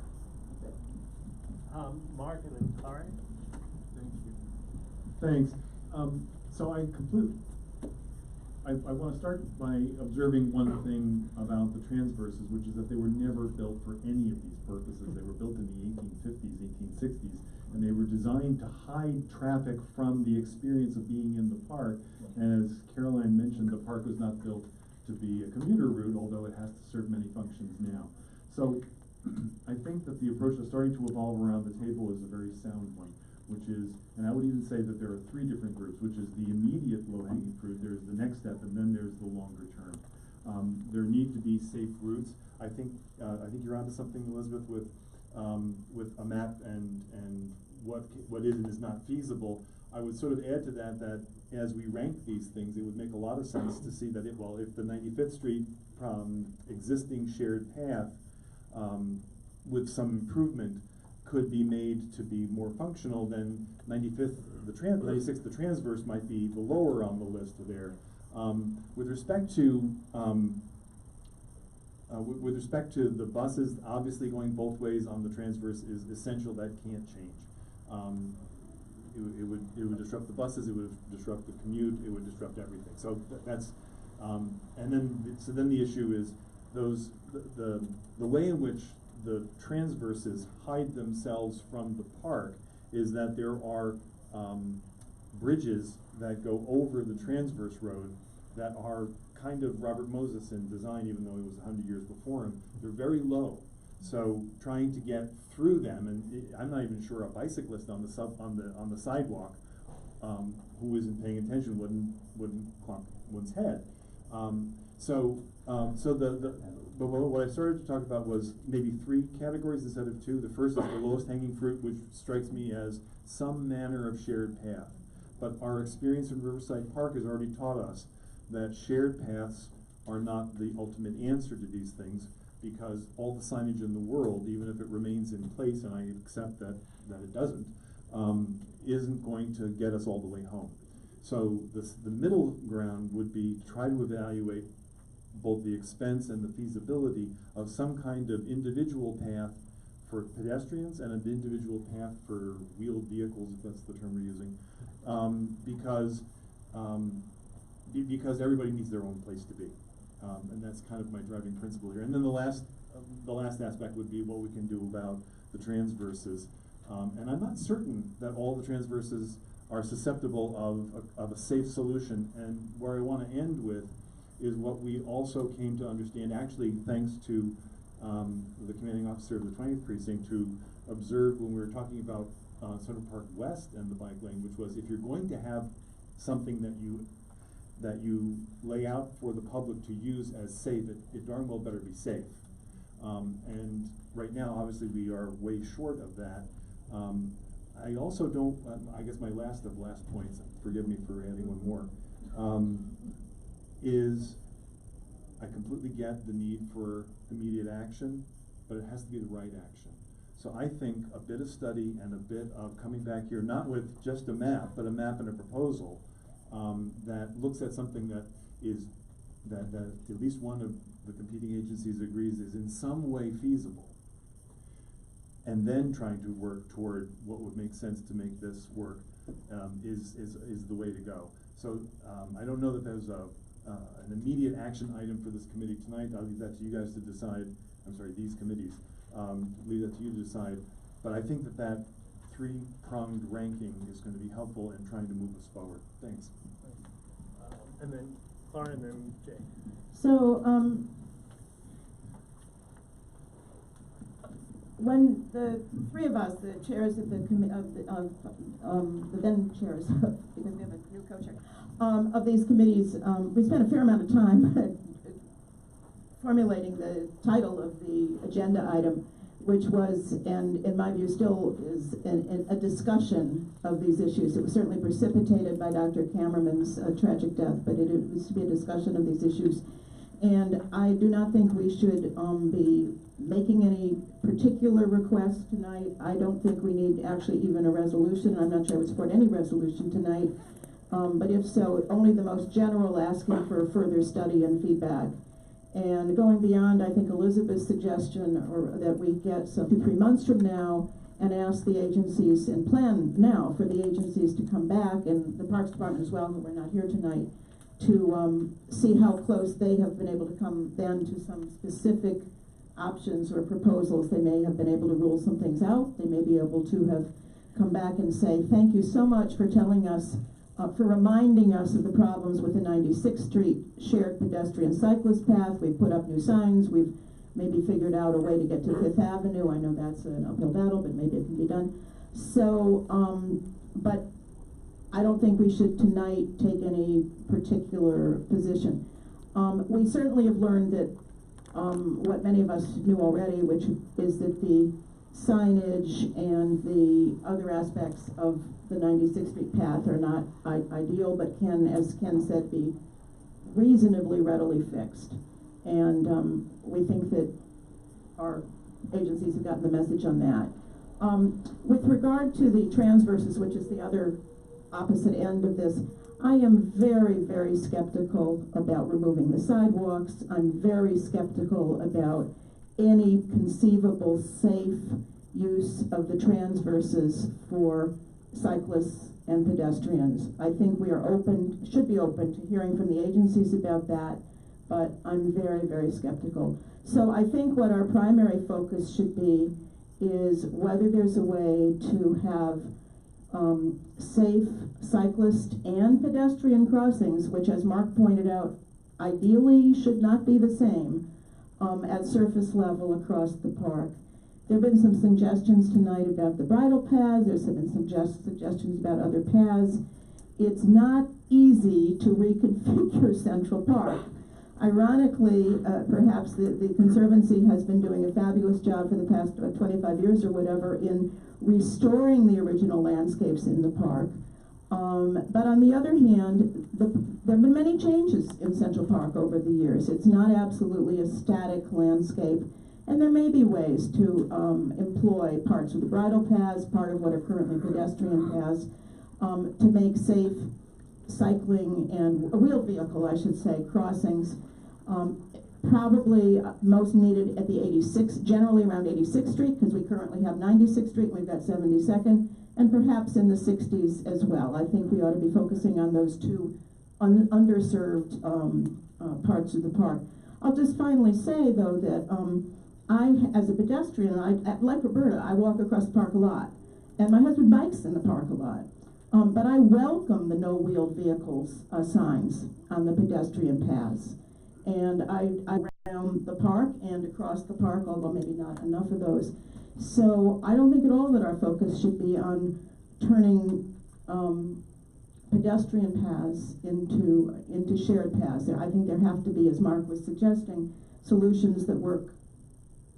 Mark and then Kari. Thank you. Thanks. So I want to start by observing one thing about the transverses, which is that they were never built for any of these purposes. They were built in the 1850s, 1860s, and they were designed to hide traffic from the experience of being in the park. And as Caroline mentioned, the park was not built to be a commuter route, although it has to serve many functions now. So I think that the approach that's starting to evolve around the table is a very sound one, which is, and I would even say that there are three different groups, which is the immediate low-hanging fruit, there's the next step, and then there's the longer term. There need to be safe routes. I think you're onto something, Elizabeth, with a map and what is and is not feasible. I would sort of add to that as we rank these things, it would make a lot of sense to see that if the 95th Street existing shared path with some improvement could be made to be more functional, then 96th, the transverse might be the lower on the list there. With respect to the buses, obviously going both ways on the transverse is essential. That can't change. It would disrupt the buses. It would disrupt the commute. It would disrupt everything. So that's and then the issue is the way in which the transverses hide themselves from the park is that there are bridges that go over the transverse road that are kind of Robert Moses in design, even though he was 100 years before him. They're very low, so trying to get through them, and I'm not even sure a bicyclist on the sidewalk who isn't paying attention wouldn't clunk one's head. But what I started to talk about was maybe three categories instead of two. The first is the lowest hanging fruit, which strikes me as some manner of shared path. But our experience in Riverside Park has already taught us that shared paths are not the ultimate answer to these things, because all the signage in the world, even if it remains in place, and I accept that it doesn't, isn't going to get us all the way home. So the middle ground would be to try to evaluate both the expense and the feasibility of some kind of individual path for pedestrians and an individual path for wheeled vehicles, if that's the term we're using, because everybody needs their own place to be, and that's kind of my driving principle here. And then the last aspect would be what we can do about the transverses, and I'm not certain that all the transverses are susceptible of a safe solution. And where I want to end with is what we also came to understand, actually thanks to the commanding officer of the 20th precinct, to observe when we were talking about Central Park West and the bike lane, which was, if you're going to have something that you lay out for the public to use as safe, it darn well better be safe. And right now, obviously, we are way short of that. I also don't, I guess my last points, forgive me for adding one more, is I completely get the need for immediate action, but it has to be the right action. So I think a bit of study and a bit of coming back here, not with just a map, but a map and a proposal that looks at something that at least one of the competing agencies agrees is in some way feasible, and then trying to work toward what would make sense to make this work is the way to go. So I don't know that there's an immediate action item for this committee tonight. I'll leave that to you guys to decide. I'm sorry, these committees. Leave that to you to decide. But I think that three-pronged ranking is going to be helpful in trying to move us forward. Thanks. And then Clara and then Jay. So, when the three of us, the chairs of the the then chairs, because we have a new co-chair, of these committees, we spent a fair amount of time formulating the title of the agenda item, which was, and in my view still is, a discussion of these issues. It was certainly precipitated by Dr. Kammerman's tragic death, but it was to be a discussion of these issues. And I do not think we should be making any particular requests tonight. I don't think we need actually even a resolution. I'm not sure I would support any resolution tonight. But if so, only the most general, asking for further study and feedback. And going beyond, I think Elizabeth's suggestion, or that we get some 3 months from now and ask the agencies, and plan now for the agencies to come back, and the Parks Department as well, who are not here tonight, to see how close they have been able to come then to some specific options or proposals. They may have been able to rule some things out. They may be able to have come back and say, thank you so much for telling us, for reminding us of the problems with the 96th Street shared pedestrian cyclist path. We've put up new signs. We've maybe figured out a way to get to Fifth Avenue. I know that's an uphill battle, but maybe it can be done. So, but I don't think we should tonight take any particular position. We certainly have learned that what many of us knew already, which is that the signage and the other aspects of the 96th Street path are not ideal, but can, as Ken said, be reasonably readily fixed. And we think that our agencies have gotten the message on that. With regard to the transverses, which is the other opposite end of this, I am very, very skeptical about removing the sidewalks. I'm very skeptical about any conceivable safe use of the transverses for cyclists and pedestrians. I think we are open, should be open to hearing from the agencies about that, but I'm very, very skeptical. So I think what our primary focus should be is whether there's a way to have safe cyclist and pedestrian crossings, which, as Mark pointed out, ideally should not be the same, at surface level across the park. There have been some suggestions tonight about the bridle paths. There's been some suggestions about other paths. It's not easy to reconfigure Central Park. Ironically, perhaps the Conservancy has been doing a fabulous job for the past 25 years or whatever in restoring the original landscapes in the park. But on the other hand, there have been many changes in Central Park over the years. It's not absolutely a static landscape. And there may be ways to employ parts of the bridle paths, part of what are currently pedestrian paths, to make safe cycling and wheeled vehicle, I should say, crossings. Probably most needed at the 86th, generally around 86th Street, because we currently have 96th Street, we've got 72nd, and perhaps in the 60s as well. I think we ought to be focusing on those two underserved parts of the park. I'll just finally say, though, that I, as a pedestrian, like Roberta, I walk across the park a lot, and my husband bikes in the park a lot. But I welcome the no wheeled vehicles signs on the pedestrian paths. And I around the park and across the park, although maybe not enough of those. So I don't think at all that our focus should be on turning pedestrian paths into shared paths. I think there have to be, as Mark was suggesting, solutions that work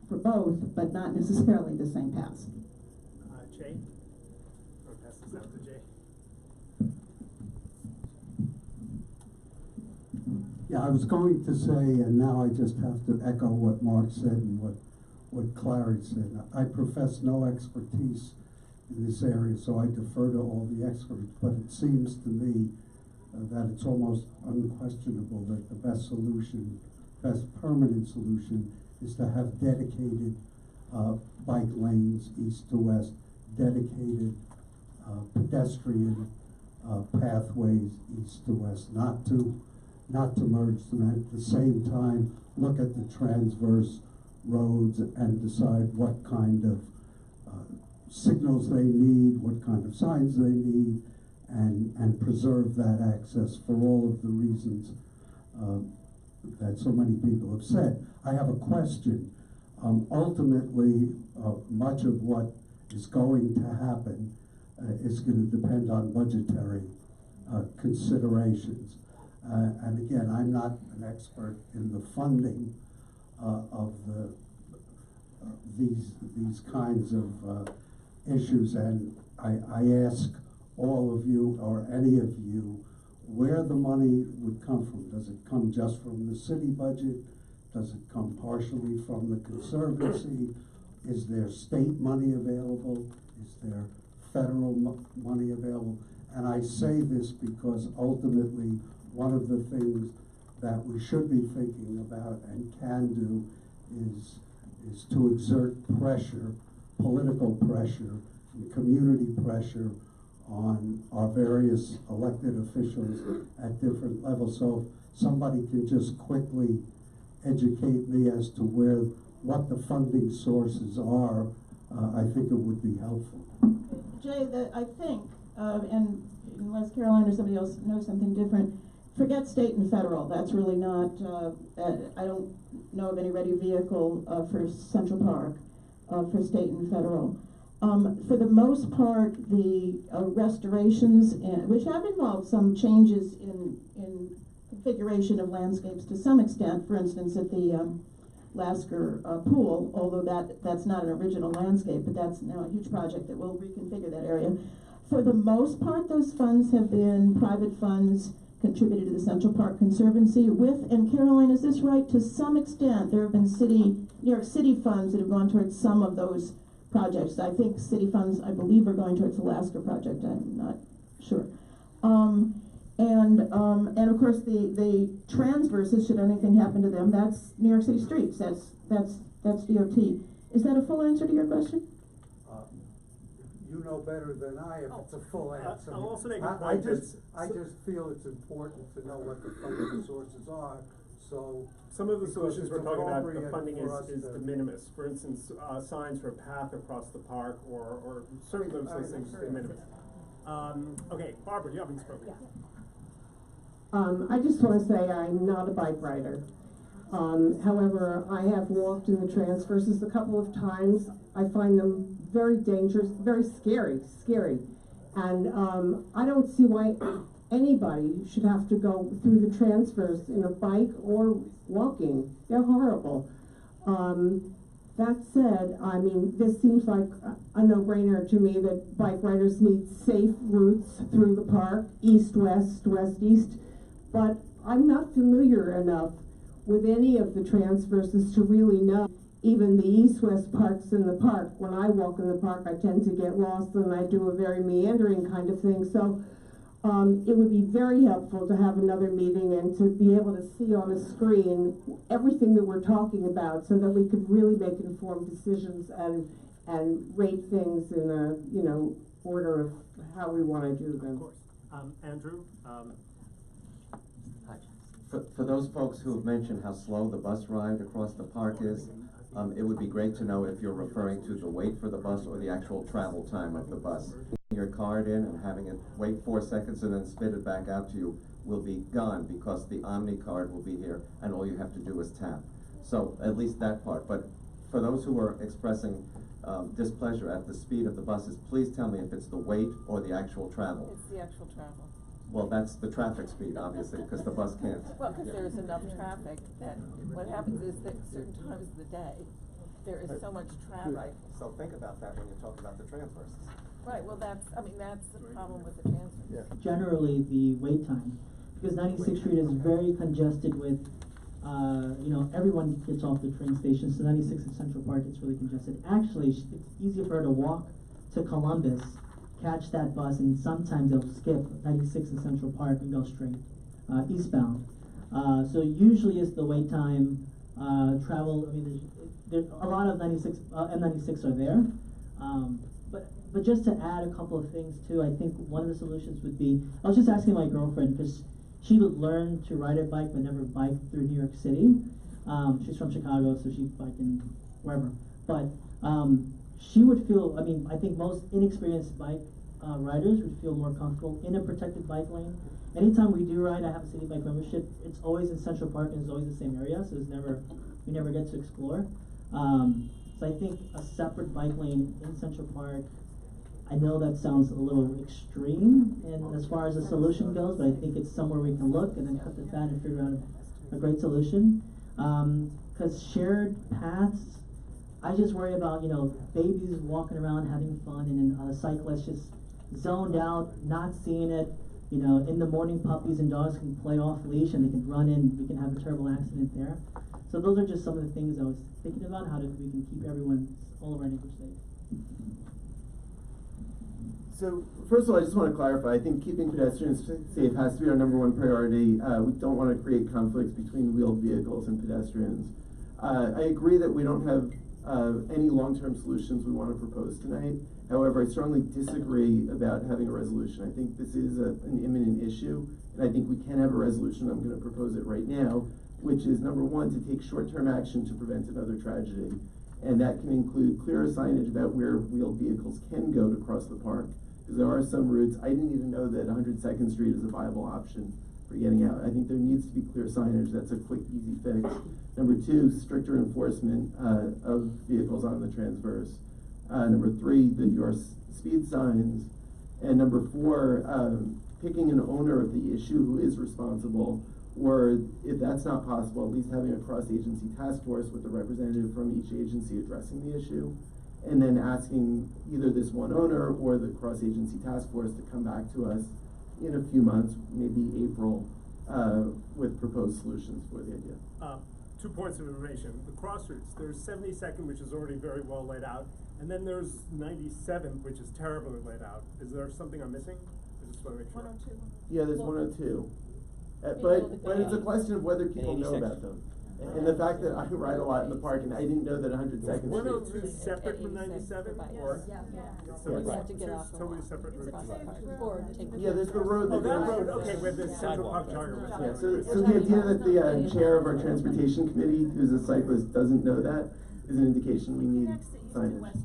for both, but not necessarily the same paths. Jay? Or pass this out to Jay. Yeah, I was going to say, and now I just have to echo what Mark said and what Clary said. I profess no expertise in this area, so I defer to all the experts, but it seems to me that it's almost unquestionable that the best solution, best permanent solution, is to have dedicated bike lanes east to west, dedicated pedestrian pathways east to west, not to merge them, and at the same time look at the transverse roads and decide what kind of signals they need, what kind of signs they need, and preserve that access for all of the reasons that so many people have said. I have a question. Ultimately, much of what is going to happen is going to depend on budgetary considerations. And again, I'm not an expert in the funding of these kinds of issues, and I ask all of you or any of you where the money would come from. Does it come just from the city budget? Does it come partially from the Conservancy? Is there state money available? Is there federal money available? And I say this because ultimately one of the things that we should be thinking about and can do is to exert pressure, political pressure, and community pressure on our various elected officials at different levels. So if somebody can just quickly educate me as to what the funding sources are, I think it would be helpful. Jay, I think, and unless Caroline or somebody else knows something different, forget state and federal. That's really not, I don't know of any ready vehicle for Central Park for state and federal. For the most part, the restorations, which have involved some changes in configuration of landscapes to some extent, for instance, at the Lasker pool, although that's not an original landscape, but that's now a huge project that will reconfigure that area. For the most part, those funds have been private funds contributed to the Central Park Conservancy with, and Caroline, is this right, to some extent there have been New York City funds that have gone towards some of those projects. I think city funds, I believe, are going towards the Lasker project, I'm not sure. And of course the transverses, should anything happen to them, that's New York City Streets, that's DOT. Is that a full answer to your question? You know better than I if it's a full answer. I'll also make a I point just feel it's important to know what the funding sources are, so. Some of the solutions we're talking about, the appropriate funding for is us de minimis. For instance, signs for a path across the park or certain of those things de minimis. Okay, Barbara, you haven't spoken. I just want to say I'm not a bike rider. However, I have walked in the transverses a couple of times. I find them very dangerous, very scary. And I don't see why anybody should have to go through the transverse in a bike or walking. They're horrible. That said, I mean, this seems like a no-brainer to me that bike riders need safe routes through the park, east-west, west-east. But I'm not familiar enough with any of the transverses to really know. Even the east-west parts in the park, when I walk in the park, I tend to get lost and I do a very meandering kind of thing. So it would be very helpful to have another meeting and to be able to see on a screen everything that we're talking about so that we could really make informed decisions and rate things in a, order of how we want to do them. Of course. Andrew? For those folks who have mentioned how slow the bus ride across the park is, it would be great to know if you're referring to the wait for the bus or the actual travel time of the bus. Putting your card in and having it wait 4 seconds and then spit it back out to you will be gone because the Omni card will be here and all you have to do is tap. So at least that part. But for those who are expressing displeasure at the speed of the buses, please tell me if it's the wait or the actual travel. It's the actual travel. Well, that's the traffic speed, obviously, because the bus can't. Well, because there's enough traffic that what happens is that certain times of the day, there is so much traffic. Right, so think about that when you talk about the transverses. Right, well, that's the problem with the transfers. Yeah. Generally, the wait time, because 96th Street is very congested with, everyone gets off the train station, so 96 at Central Park gets really congested. Actually, it's easier for her to walk to Columbus, catch that bus, and sometimes they'll skip 96 in Central Park and go straight eastbound. So usually it's the wait time, travel. I mean, there's a lot of M96 are there, but just to add a couple of things too, I think one of the solutions would be, I was just asking my girlfriend because she would learn to ride a bike but never biked through New York City. She's from Chicago, so she's biking wherever, but she would feel, I mean, I think most inexperienced bike riders would feel more comfortable in a protected bike lane. Anytime we do ride, I have a city bike membership, it's always in Central Park and it's always the same area, so we never get to explore. So I think a separate bike lane in Central Park, I know that sounds a little extreme and as far as the solution goes, but I think it's somewhere we can look and then cut the fat and figure out a great solution. Cause shared paths, I just worry about, babies walking around having fun and then cyclists just zoned out, not seeing it. In the morning puppies and dogs can play off leash and they can run in, we can have a terrible accident there. So those are just some of the things I was thinking about, how we can keep all of our neighbors safe. So, first of all, I just want to clarify, I think keeping pedestrians safe has to be our #1 priority. We don't want to create conflicts between wheeled vehicles and pedestrians. I agree that we don't have any long-term solutions we want to propose tonight. However, I strongly disagree about having a resolution. I think this is an imminent issue, and I think we can have a resolution. I'm going to propose it right now, which is #1, to take short-term action to prevent another tragedy. And that can include clearer signage about where wheeled vehicles can go to cross the park. Because there are some routes, I didn't even know that 102nd Street is a viable option for getting out. I think there needs to be clear signage. That's a quick, easy fix. #2, stricter enforcement of vehicles on the transverse. #3, your speed signs. And #4, picking an owner of the issue who is responsible, or if that's not possible, at least having a cross-agency task force with a representative from each agency addressing the issue, and then asking either this one owner or the cross-agency task force to come back to us in a few months, maybe April, with proposed solutions for the idea. 2 points of information. The cross routes, there's 72nd, which is already very well laid out, and then there's 97th, which is terribly laid out. Is there something I'm missing? I just want to make sure. 102. Yeah, there's 102. But it's a question of whether people know about them. And the fact that I ride a lot in the park and I didn't know that 102nd Street. 102 is separate from 97, or? Yeah. So Yes. we have to get off totally separate routes. Or take Yeah, there's the road Oh, that that goes. road, okay, where the Central Park jogger was. Yeah, so the idea that the chair of our transportation committee, who's a cyclist, doesn't know that is an indication we need signage.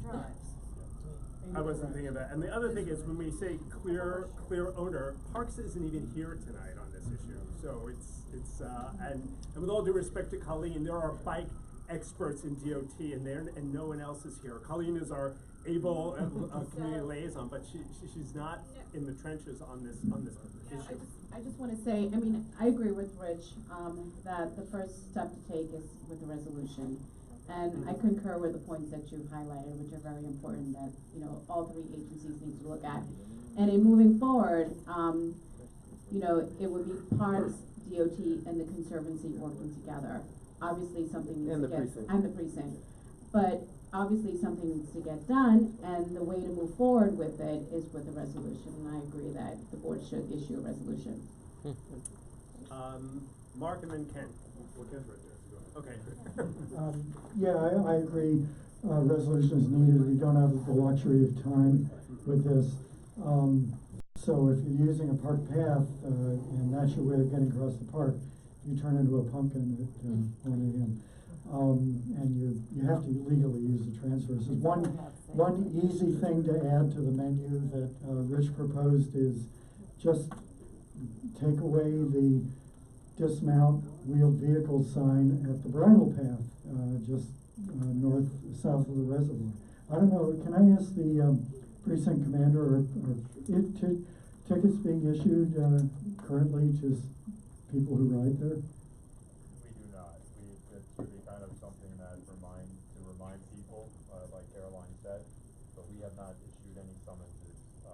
I wasn't thinking of that. And the other thing is, when we say clear owner, Parks isn't even here tonight on this issue. So and with all due respect to Colleen, there are bike experts in DOT, and no one else is here. Colleen is our able community liaison, but she's not in the trenches on this issue. I just want to say, I agree with Rich that the first step to take is with the resolution. And I concur with the points that you've highlighted, which are very important that, all 3 agencies need to look at. And in moving forward, it would be Parks, DOT, and the Conservancy working together. Obviously, something needs to get, and the precinct. But obviously, something needs to get done, and the way to move forward with it is with a resolution. And I agree that the board should issue a resolution. Mark and then Ken. Well, Ken's right there. Okay. Yeah, I agree. Resolution is needed. We don't have the luxury of time with this. So if you're using a park path and that's your way of getting across the park, you turn into a pumpkin at 1 a.m. And you have to legally use the transverses. One easy thing to add to the menu that Rich proposed is just take away the dismount wheeled vehicle sign at the bridle path, just south of the reservoir. I don't know, can I ask the precinct commander, are tickets being issued currently to people who ride there? We do not. It should be kind of something that remind people, like Caroline said, but we have not issued any summonses to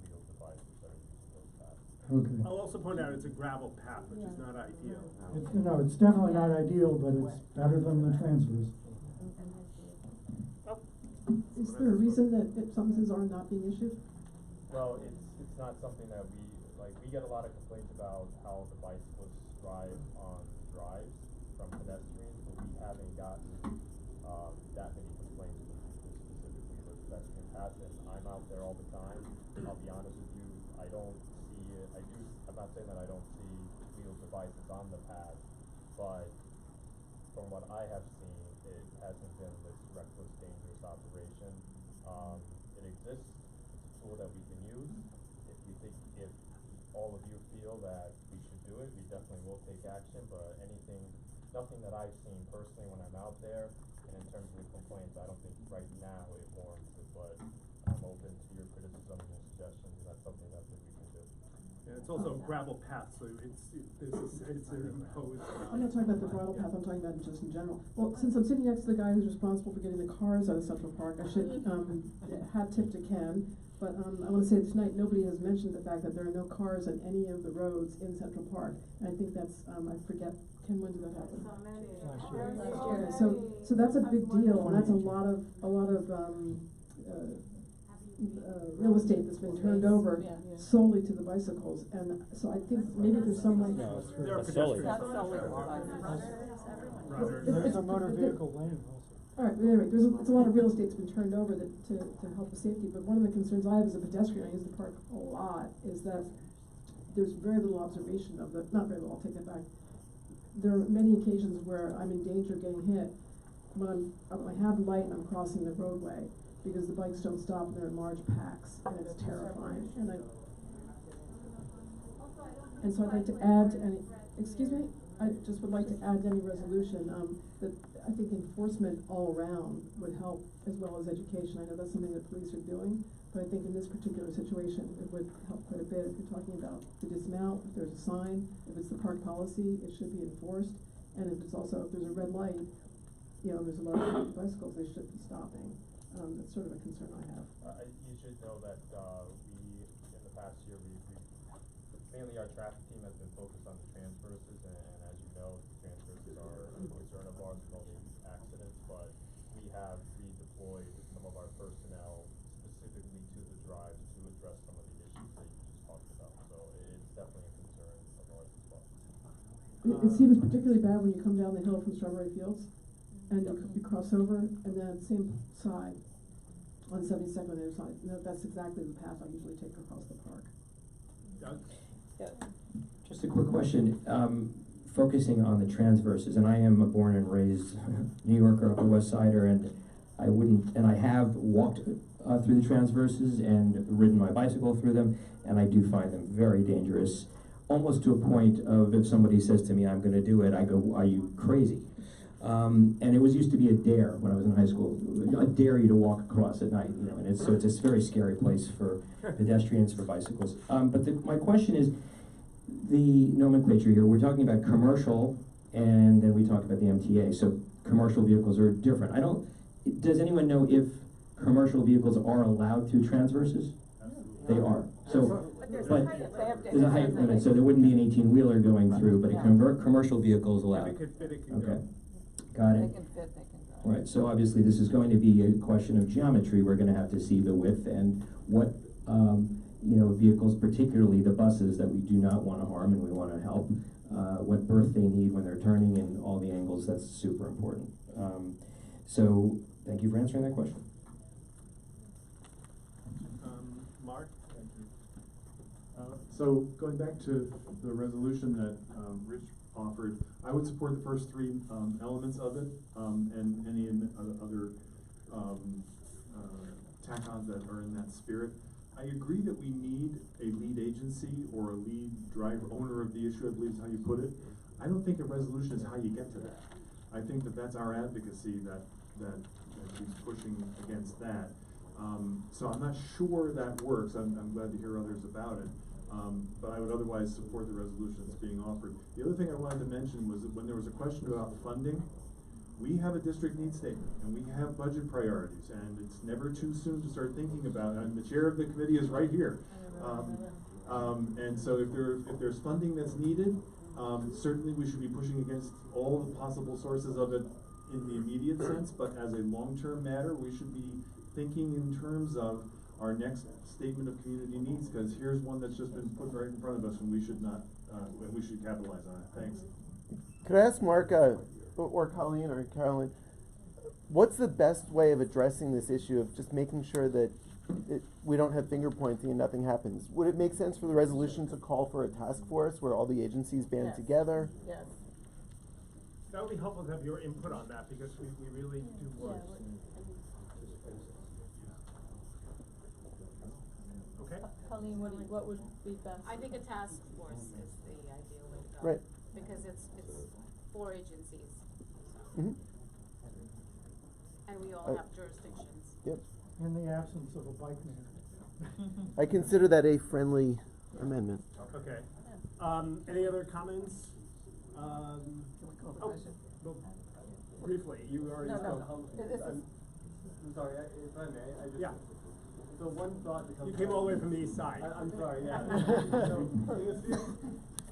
wheeled devices that are using those paths. Okay. I'll also point out it's a gravel path, which is not ideal. It's definitely not ideal, but it's better than the transfers. Is there a reason that summonses are not being issued? Well, it's not something that we get a lot of complaints about how the bicyclists drive on drives from pedestrians, but we haven't gotten that many complaints specifically with pedestrian paths, and I'm out there all the time. I'll be honest with you, I don't see it. I'm not saying that I don't see wheeled devices on the path, but from what I have seen, it hasn't been this reckless, dangerous operation. It exists. It's a tool that we can use. will take action, but nothing that I've seen personally when I'm out there, and in terms of the complaints, I don't think right now it warrants it, but I'm open to your criticism and your suggestions, and that's something that we can do. Yeah, it's also a gravel path, so it's imposed. I'm not talking about the gravel path, I'm talking about just in general. Well, since I'm sitting next to the guy who's responsible for getting the cars out of Central Park, I should, hat tip to Ken. But I want to say tonight, nobody has mentioned the fact that there are no cars on any of the roads in Central Park. And I think that's, I forget, Ken, when did that happen? Okay, so that's a big deal, and that's a lot of real estate that's been turned over solely to the bicycles. And so I think maybe there's some like. No, it's solely. not solely. There's a motor vehicle lane also. All right, but anyway, it's a lot of real estate's been turned over to help with safety, but one of the concerns I have as a pedestrian, I use the park a lot, is that there's very little observation of not very little, I'll take that back. There are many occasions where I'm in danger of getting hit when I have light and I'm crossing the roadway, because the bikes don't stop and they're in large packs, and it's terrifying. And so I'd like to add to any, excuse me? I just would like to add to any resolution, that I think enforcement all around would help, as well as education. I know that's something that police are doing, but I think in this particular situation, it would help quite a bit. If you're talking about the dismount, if there's a sign, if it's the park policy, it should be enforced. And if it's also, if there's a red light, there's a lot of bicycles, they should be stopping. That's sort of a concern I have. You should know that, we, in the past year, mainly our traffic team has been focused on the transverses, and as you know, the transverses are a concern of ours with all the accidents, but we have redeployed some of our personnel specifically to the drives to address some of the issues that you just talked about, so it's definitely a concern of ours as well. It seems particularly bad when you come down the hill from Strawberry Fields, and you cross over, and then same side, on 72nd on the other side. That's exactly the path I usually take across the park. Doug? Just a quick question, focusing on the transverses, and I am a born and raised New Yorker, Upper West Sider, and I have walked through the transverses and ridden my bicycle through them, and I do find them very dangerous, almost to a point of if somebody says to me, I'm gonna do it, I go, are you crazy? And it used to be a dare when I was in high school. I dare you to walk across at night, and it's a very scary place for pedestrians, for bicycles. But my question is, the nomenclature here, we're talking about commercial, and then we talk about the MTA, so commercial vehicles are different. Does anyone know if commercial vehicles are allowed through transverses? Absolutely. They are. So, there's a height limit, so there wouldn't be an 18-wheeler going through, but a commercial vehicle is allowed. If it can Okay. go. Got it. They can fit, they can go. Right, so obviously this is going to be a question of geometry. We're going to have to see the width and what, vehicles, particularly the buses that we do not want to harm and we want to help, what berth they need when they're turning and all the angles. That's super important. So thank you for answering that question. Mark? Thank you. So going back to the resolution that Rich offered, I would support the first three elements of it, and any other tack-ons that are in that spirit. I agree that we need a lead agency or a lead driver, owner of the issue, I believe is how you put it. I don't think a resolution is how you get to that. I think that that's our advocacy that keeps pushing against that. So I'm not sure that works. I'm glad to hear others about it. But I would otherwise support the resolution that's being offered. The other thing I wanted to mention was that when there was a question about funding, we have a district needs statement and we have budget priorities, and it's never too soon to start thinking about it. And the chair of the committee is right here. And so if there's funding that's needed, certainly we should be pushing against all the possible sources of it in the immediate sense, but as a long-term matter, we should be thinking in terms of our next statement of community needs, because here's one that's just been put right in front of us, and we should not, and we should capitalize on it. Thanks. Could I ask Mark, or Colleen, or Carolyn, what's the best way of addressing this issue of just making sure that we don't have finger pointing and nothing happens? Would it make sense for the resolution to call for a task force where all the agencies band together? Yes. That would be helpful to have your input on that, because we really do want to. Okay. Colleen, what would be best? I think a task force is the ideal way to go. Right. because it's 4 agencies. Mhm. And we all have jurisdictions. Yep. In the absence of a bike man. I consider that a friendly amendment. Okay. Any other comments? Can we call the question? Well, briefly, you already spoke. I'm sorry, if I may, I just. Yeah. So one thought that comes. You came all the way from the east side. I'm sorry, yeah.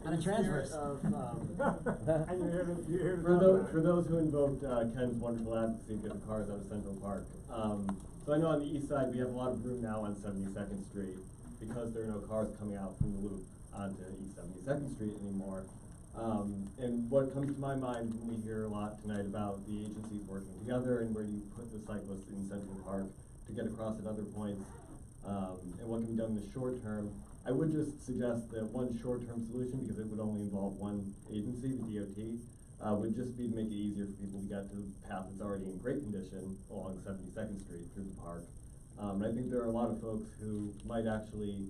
On a transverse. And you're here to For talk those, about it. for those who invoked Ken's wonderful advocacy to get the cars out of Central Park. So I know on the east side, we have a lot of room now on 72nd Street because there are no cars coming out from the loop onto East 72nd Street anymore. And what comes to my mind when we hear a lot tonight about the agencies working together and where you put the cyclists in Central Park to get across at other points, and what can be done in the short term, I would just suggest that one short-term solution, because it would only involve one agency, the DOT, would just be to make it easier for people to get to the path that's already in great condition along 72nd Street through the park. And I think there are a lot of folks who might actually,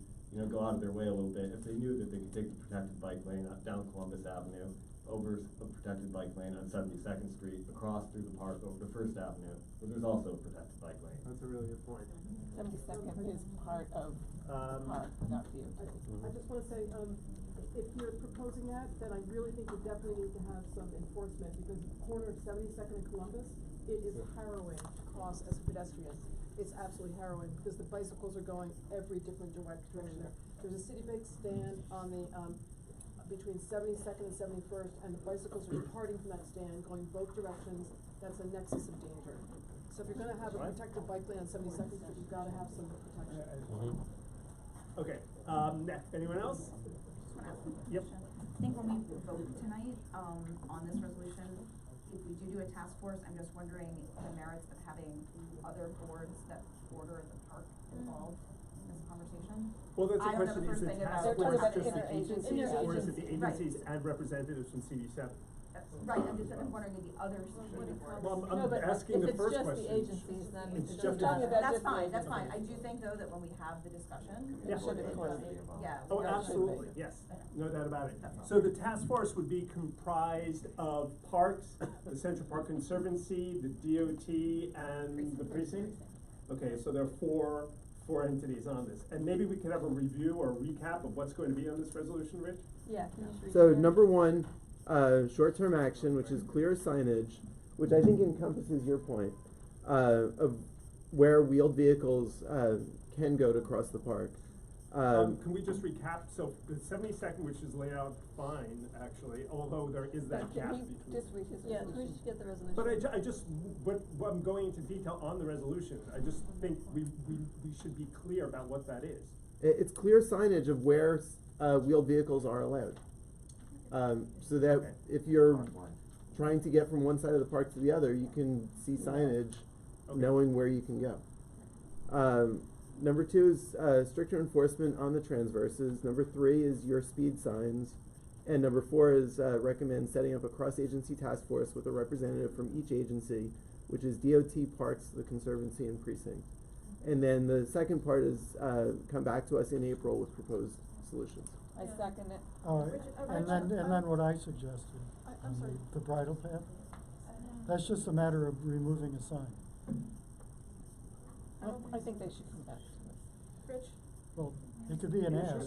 go out of their way a little bit if they knew that they could take the protected bike lane down Columbus Avenue, over a protected bike lane on 72nd Street, across through the park over to First Avenue, where there's also a protected bike lane. That's a really good point. 72nd is part of park, not DOT. I just wanna say, if you're proposing that, then I really think we definitely need to have some enforcement, because the corner of 72nd and Columbus, it is harrowing to cross as a pedestrian. It's absolutely harrowing, because the bicycles are going every different direction. There's a City Bake stand on the, between 72nd and 71st, and the bicycles are departing from that stand, going both directions. That's a nexus of danger. So if you're gonna have a protected bike lane on 72nd Street, you've gotta have some protection. Okay, anyone else? Yep. I think when we vote tonight, on this resolution, if we do a task force, I'm just wondering the merits of having other boards that border the park involved in this conversation. Well, that's I the don't know question, the is first the thing task about- force They're just talking the about agencies, or is it the Right. agencies and representatives from CB7? Right, I'm wondering if the others should be part Well, of it. I'm asking the first question. If it's just the agencies, then It's it's just talking about That's just the fine, that's agencies. fine. I do think though that when we have the discussion. Yeah. it Should should of course be- be. Yeah. Oh, yeah, it should absolutely, be. yes, no doubt about it. That's all. So the task force would be comprised of parks, the Central Park Conservancy, the DOT, and the precinct? Okay, so there are four entities on this, and maybe we could have a review or a recap of what's going to be on this resolution, Rich? Yeah, can you just read So that? number one, short-term action, which is clear signage, which I think encompasses your point, of where wheeled vehicles, can go to cross the park. Can we just recap, so the 72nd, which is laid out fine, actually, although there is that gap Can he between. just read his resolution? Yeah, can we just get the resolution? But I just, what I'm going into detail on the resolution, I just think we should be clear about what that is. It's clear signage of where, wheeled vehicles are allowed. So that if you're trying to get from one side of the park to the other, you can see signage knowing where you can go. Number two is stricter enforcement on the transverses. Number three is your speed signs. And number four is recommend setting up a cross-agency task force with a representative from each agency, which is DOT, Parks, the Conservancy, and Precinct. And then the second part is come back to us in April with proposed solutions. I second it. And then what I suggested, I'm sorry. the bridle path, that's just a matter of removing a sign. I think they should come back to us. Rich? Well, it could be an ask.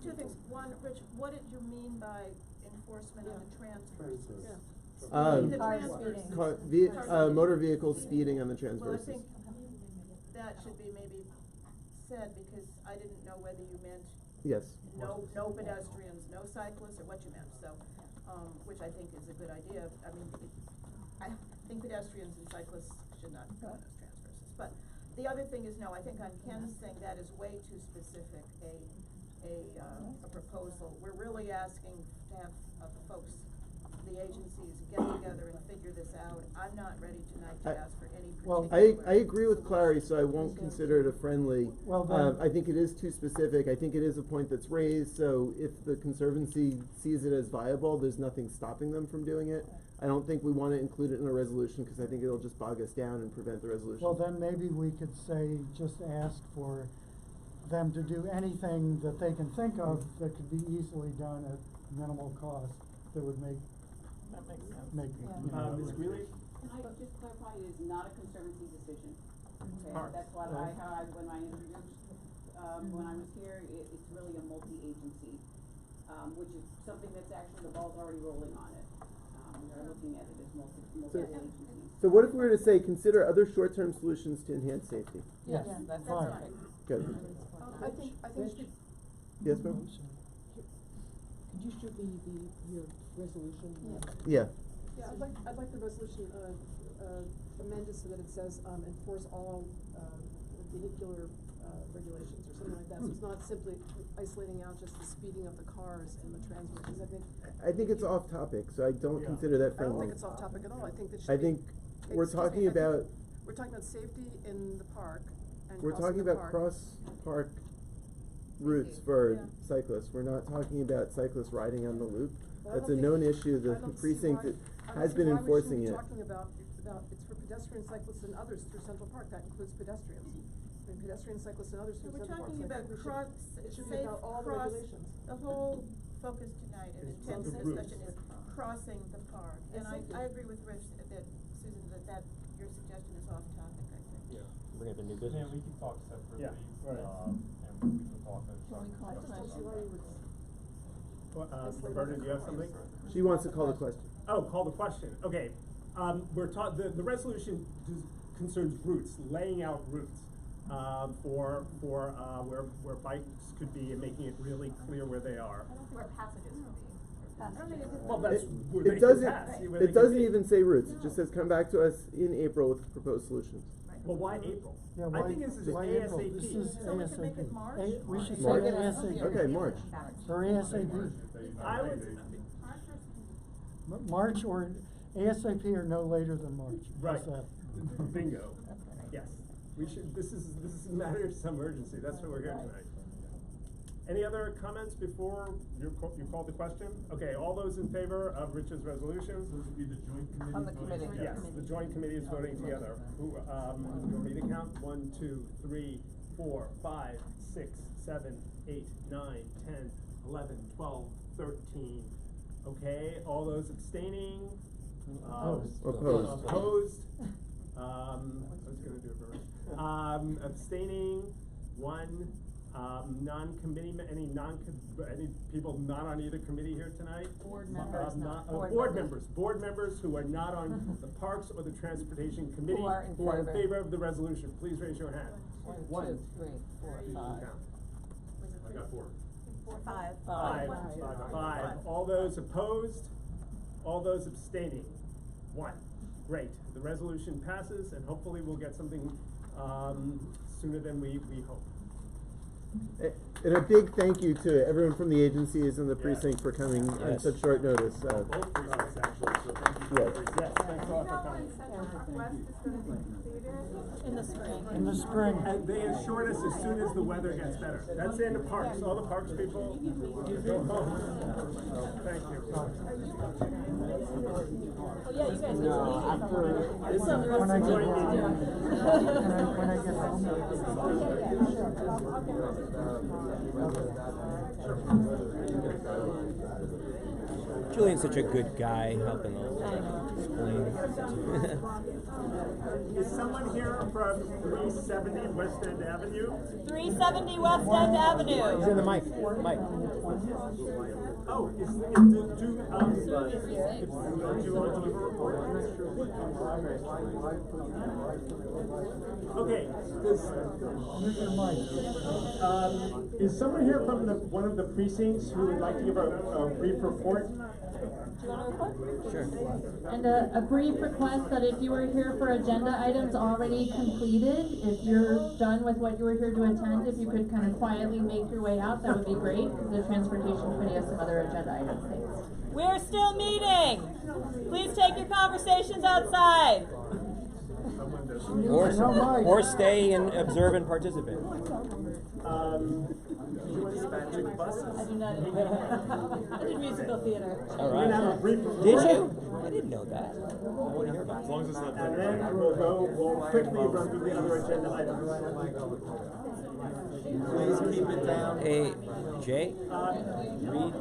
Two things. One, Rich, what did you mean by enforcement on the transfers? The transfers. Motor vehicles speeding on the Well, I transverses. think that should be maybe said, because I didn't know whether you meant Yes. no pedestrians, no cyclists, or what you meant, so, which I think is a good idea. I mean, I think pedestrians and cyclists should not go on those transverses. But the other thing is, no, I think on Ken's thing, that is way too specific, a proposal. We're really asking to have the folks, the agencies, get together and figure this out. I'm not ready tonight to ask for any particular. I agree with Clary, so I won't consider it a friendly. Well, then- I think it is too specific. I think it is a point that's raised, so if the Conservancy sees it as viable, there's nothing stopping them from doing it. I don't think we want to include it in a resolution, because I think it'll just bog us down and prevent the resolution. Well, then maybe we could say, just ask for them to do anything that they can think of that could be easily done at minimal cost that would make, That makes sense. make, you know. Ms. Greeley? Can I just clarify, it is not a conservancy decision? Okay, Alright. that's what when I introduced, when I was here, it's really a multi-agency, which is something that's actually, the ball's already rolling on it. We are looking at it as multi-agencies. So what if we were to say, consider other short-term solutions to enhance safety? Yes, That's fine. fine. Good. I think should, Yes, ma'am? could you show your resolution? Yeah. Yeah, I'd like the resolution, amended so that it says, enforce all, vehicular, regulations or something like that. So it's not simply isolating out just the speeding of the cars and the transfers, because I think it's off topic, so I don't consider that I don't friendly. think it's off topic at all. I think that should I be. think we're Excuse me, talking I think about, we're talking about safety in the park and we're crossing talking the about park. cross-park routes for cyclists. We're not talking about cyclists riding on the loop. Well, I That's a don't known issue. The I don't see precinct why- I don't has see been why we enforcing shouldn't it. be talking about, it's for pedestrian cyclists and others through Central Park. That includes pedestrians. I mean, pedestrian cyclists and others through We're Central Park. talking So I about think we should- cross, it should be safe about all the cross, regulations. the whole focus tonight and It's intent of the discussion routes. is crossing the park. And I agree with Rich that, Susan, that your suggestion is off topic, I think. Yeah. Bring up a new Yeah, business. we can talk separately. Yeah, right. And we can talk. Can we call I just don't see why you would. Roberta, do you have something? She wants to call the question. Oh, call the question. Okay. The resolution concerns routes, laying out routes for where bikes could be and making it really clear where they are. Where passages would be. Well, that's where It they doesn't, could pass, where they it could doesn't be. even say routes. It just says come back to us in April with proposed solutions. Well, why April? Yeah, I think this is why April? ASAP. This is So we can make ASAP. it March? We should say March? ASAP. Okay, March. Or ASAP. I would, March or ASAP or no later than March. right, How's that? bingo, yes. We should, this is a matter of some urgency, that's what we're here tonight. Any other comments before you call the question? Okay, all those in favor of Rich's resolution? Those would be the joint committee. On the committee. Yes, the joint committee is voting together. Who, you want me to count? 1, 2, 3, 4, 5, 6, 7, 8, 9, 10, 11, 12, 13. Okay, all those abstaining? Opposed. Opposed? I was gonna do it first. Abstaining, 1. Any people not on either committee here tonight? Board members, Board members who are not on the Parks or the Transportation Committee, Who are in favor. favor of the resolution, please raise your hand. 1, 2, 3, 4, 5. I got 4. 5. 5. All those opposed? All those abstaining? 1. Great. The resolution passes, and hopefully we'll get something sooner than we hope. And a big thank you to everyone from the agencies and the precinct for coming on such short notice. Both precincts, actually, so thank you. Yes. Yes, thanks a lot for coming. In the spring. In the spring. And they assured us as soon as the weather gets better. That's in the parks, all the parks people, go home. Thank you. Oh, yeah, you guys. When I get home. When I get Julian's such a good guy, helping explain. Is someone here from 370 West End Avenue? 370 West End Avenue. He's in the mic. Mike. Oh, do you want to deliver a report? Okay, is someone here from one of the precincts who would like to give a brief report? Sure. And a brief request that if you were here for agenda items already completed, if you're done with what you were here to attend, if you could kind of quietly make your way out, that would be great. The Transportation Committee has some other agenda items. Thanks. We're still meeting. Please take your conversations outside. Or stay and observe and participate. Dispatching buses. I do not. I did musical theater. All right. Did you? I didn't know that. I want to hear about it. As long as it's not. And then we'll quickly run through the other agenda items. Please keep it down. Hey, Jay, read.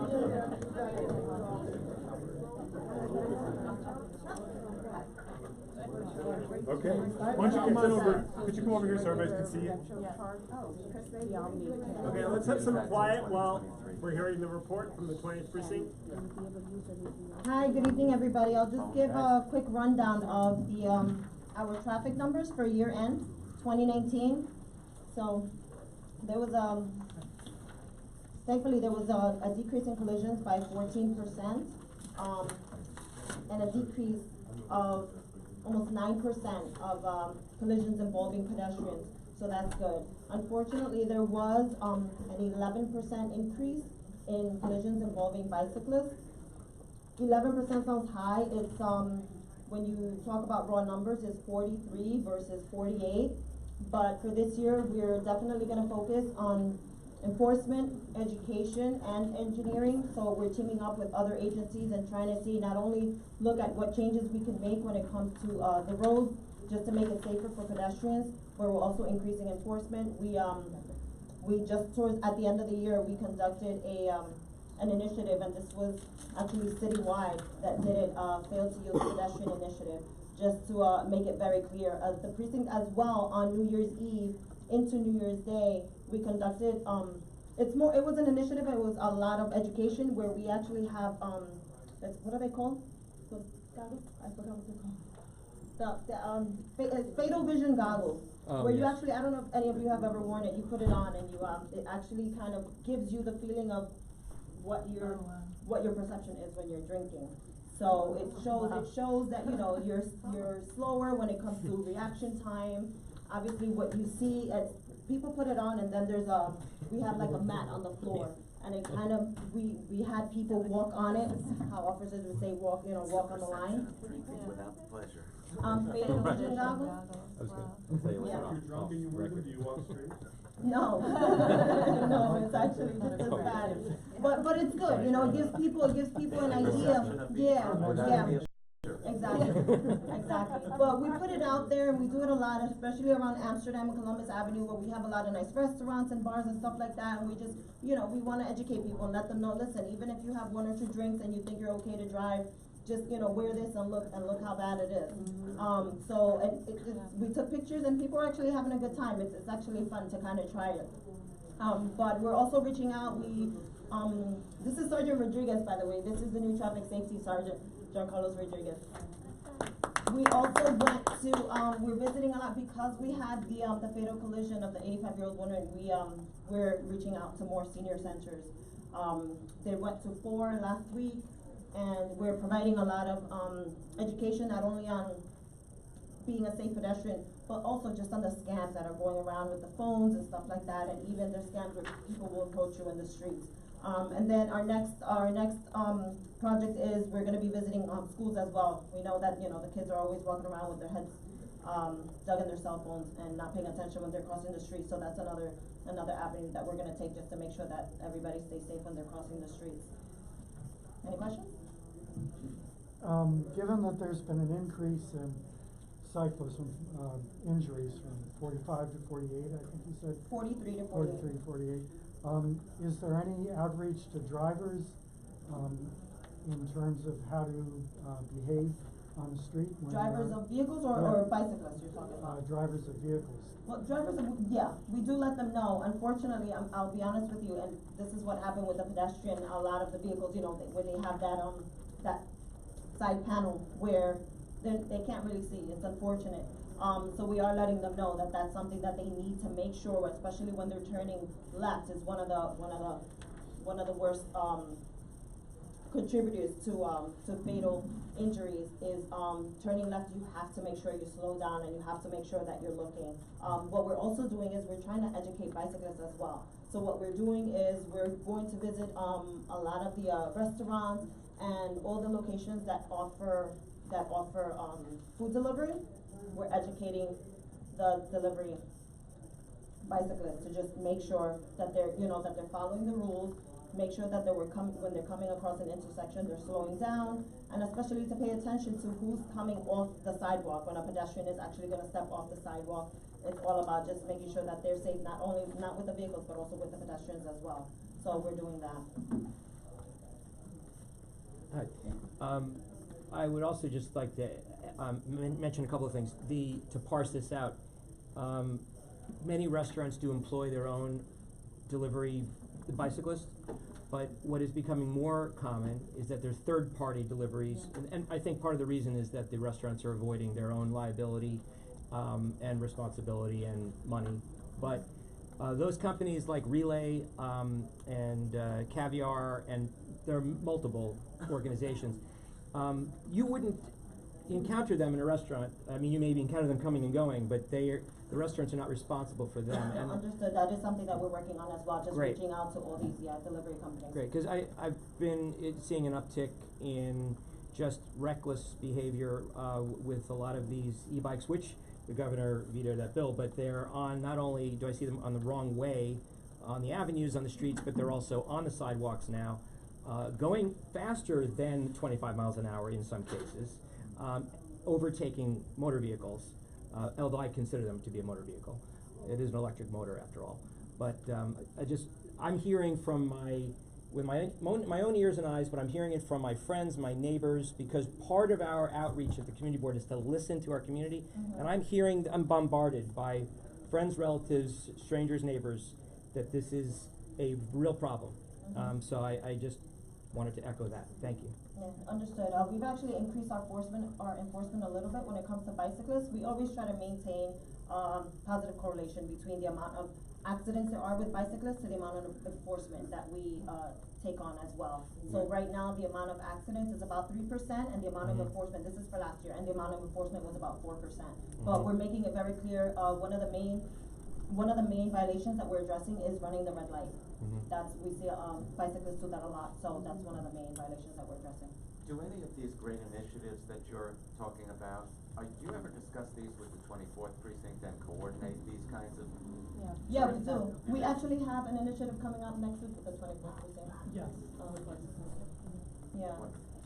Okay. Why don't you come on over? Could you come over here so everybody can see you? Okay, let's have some quiet while we're hearing the report from the 20th precinct. Hi, good evening, everybody. I'll just give a quick rundown of the our traffic numbers for year end 2019. So there was thankfully there was a decrease in collisions by 14%, and a decrease of almost 9% of collisions involving pedestrians. So that's good. Unfortunately, there was an 11% increase in collisions involving bicyclists. 11% sounds high. It's when you talk about raw numbers, it's 43 versus 48. But for this year, we're definitely going to focus on enforcement, education, and engineering. So we're teaming up with other agencies and trying to see, not only look at what changes we can make when it comes to the roads, just to make it safer for pedestrians, but we're also increasing enforcement. We just towards at the end of the year, we conducted an initiative, and this was actually citywide that did it, Fail to Use Pedestrian Initiative, just to make it very clear. The precinct as well, on New Year's Eve into New Year's Day, we conducted, it was an initiative, it was a lot of education where we actually have, what are they called? Those goggles? I forgot what they're called. Fatal vision goggles, where you actually, I don't know if any of you have ever worn it, you put it on and you, it actually kind of gives you the feeling of what your perception is when you're drinking. So it shows that, you know, you're slower when it comes to reaction time. Obviously what you see, people put it on, and then there's we have like a mat on the floor, and it kind of, we had people walk on it, how officers would say walk on the line. Without the pleasure. Fatal vision goggles. I was gonna say, If you're drunk and you wear them, do you walk straight? No, no, it's actually just as bad. But it's good, you know, it gives people an idea. Yeah. Exactly. But we put it out there, and we do it a lot, especially around Amsterdam and Columbus Avenue, where we have a lot of nice restaurants and bars and stuff like that, and we just, you know, we want to educate people and let them know, listen, even if you have 1 or 2 drinks and you think you're okay to drive, just, you know, wear this and look how bad it is. So we took pictures, and people are actually having a good time. It's actually fun to kind of try it. But we're also reaching out. This is Sergeant Rodriguez, by the way. This is the new traffic safety sergeant, John Carlos Rodriguez. We also went to, we're visiting a lot because we had the fatal collision of the 85-year-old woman. We're reaching out to more senior centers. They went to 4 last week, and we're providing a lot of education, not only on being a safe pedestrian, but also just on the scams that are going around with the phones and stuff like that, and even there's scams where people will approach you in the streets. And then our next project is we're going to be visiting schools as well. We know that, you know, the kids are always walking around with their heads dug in their cell phones and not paying attention when they're crossing the street. So that's another avenue that we're going to take, just to make sure that everybody stays safe when they're crossing the streets. Any questions? Given that there's been an increase in cyclism injuries from 45 to 48, I think you said? 43 to 48. 43 to 48. Is there any outreach to drivers in terms of how to behave on the street? Drivers of vehicles or bicyclists you're talking about? Drivers of vehicles. Well, yeah, we do let them know. Unfortunately, I'll be honest with you, and this is what happened with the pedestrian. A lot of the vehicles, you know, when they have that side panel where they can't really see. It's unfortunate. So we are letting them know that that's something that they need to make sure, especially when they're turning left, is one of the worst contributors to fatal injuries is turning left. You have to make sure you slow down, and you have to make sure that you're looking. What we're also doing is we're trying to educate bicyclists as well. So what we're doing is we're going to visit a lot of the restaurants and all the locations that offer food delivery. We're educating the delivery bicyclists to just make sure that they're following the rules. Make sure that when they're coming across an intersection, they're slowing down, and especially to pay attention to who's coming off the sidewalk when a pedestrian is actually going to step off the sidewalk. It's all about just making sure that they're safe, not with the vehicles, but also with the pedestrians as well. So we're doing that. Hi. I would also just like to mention a couple of things. To parse this out, many restaurants do employ their own delivery bicyclists, but what is becoming more common is that there's third-party deliveries, and I think part of the reason is that the restaurants are avoiding their own liability and responsibility and money. But those companies like Relay and Caviar, and there are multiple organizations, you wouldn't encounter them in a restaurant. I mean, you maybe encounter them coming and going, but the restaurants are not responsible for them. And understood. That is something that we're working on as well, just Great. reaching out to all these delivery companies. Great, because I've been seeing an uptick in just reckless behavior with a lot of these e-bikes, which the governor vetoed that bill, but they're on, not only do I see them on the wrong way on the avenues, on the streets, but they're also on the sidewalks now, going faster than 25 miles an hour in some cases, overtaking motor vehicles, although I consider them to be a motor vehicle. It is an electric motor after all. But I'm hearing from with my own ears and eyes, but I'm hearing it from my friends, my neighbors, because part of our outreach at the community board is to listen to our community, and I'm bombarded by friends, relatives, strangers, neighbors, that this is a real problem. So I just wanted to echo that. Thank you. Yeah, understood. We've actually increased our enforcement a little bit when it comes to bicyclists. We always try to maintain positive correlation between the amount of accidents there are with bicyclists to the amount of enforcement that we take on as well. So right now the amount of accidents is about 3%, and the amount of enforcement, this is for last year, and the amount of enforcement was about 4%. But we're making it very clear, one of the main violations that we're addressing is running the red light. We see bicyclists do that a lot, so that's one of the main violations that we're addressing. Do any of these great initiatives that you're talking about, do you ever discuss these with the 24th precinct and coordinate these kinds of? Yeah, we do. We actually have an initiative coming up next week with the 24th precinct. Yes.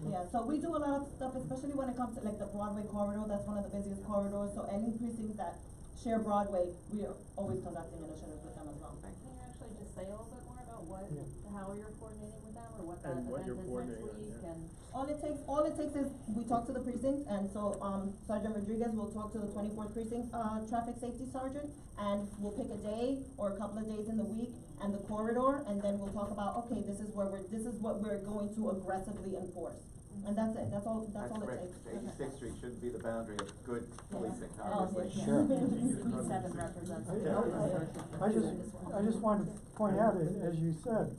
Yeah, so we do a lot of stuff, especially when it comes to like the Broadway corridor. That's one of the busiest corridors. So any precincts that share Broadway, we are always conducting initiatives with them as well. Can you actually just say a little bit more about how you're coordinating with them, or what that And what event you're is next week? coordinating, And All it takes is we talk to the precinct, and so Sergeant Rodriguez will talk to the 24th precinct traffic safety sergeant, and we'll pick a day or a couple of days in the week and the corridor, and then we'll talk about, okay, this is what we're going to aggressively enforce. And that's it. That's all it takes. 86th Street shouldn't be the boundary of good policing, Oh, obviously. yeah. Sure. CB7 represents. I just wanted to point out, as you said,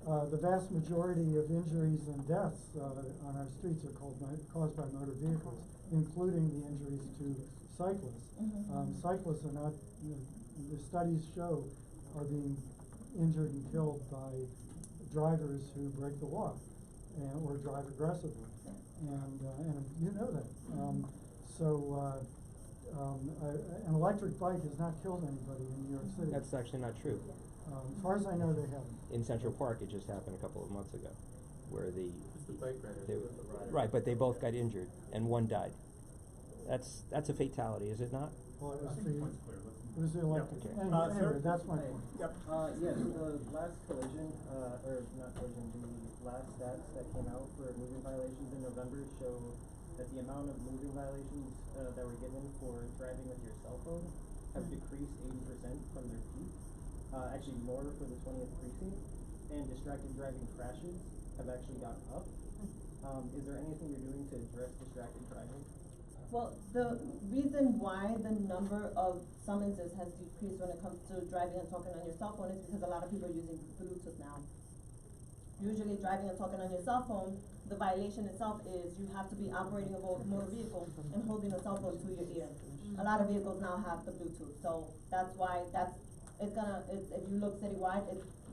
the vast majority of injuries and deaths on our streets are caused by motor vehicles, including the injuries to cyclists. Cyclists are not, the studies show, are being injured and killed by drivers who break the law or drive aggressively, and you know that. An electric bike has not killed anybody in New York City. That's actually not true. As far as I know, they haven't. In Central Park, it just happened a couple of months ago, where It's the bike riders, they, the riders. right, but they both got injured and one died. That's a fatality, is it not? Well, it was the electric. Okay. Anyway, that's my point. Yep. Yeah, so the last collision, or not collision, the last stats that came out for moving violations in November show that the amount of moving violations that were given for driving with your cell phone have decreased 80% from their peak. Actually more for the 20th precinct, and distracted driving crashes have actually gone up. Is there anything you're doing to address distracted driving? Well, the reason why the number of summonses has decreased when it comes to driving and talking on your cell phone is because a lot of people are using Bluetooth now. Usually driving and talking on your cell phone, the violation itself is you have to be operating a motor vehicle and holding a cell phone to your ear. A lot of vehicles now have the Bluetooth, so that's why if you look citywide,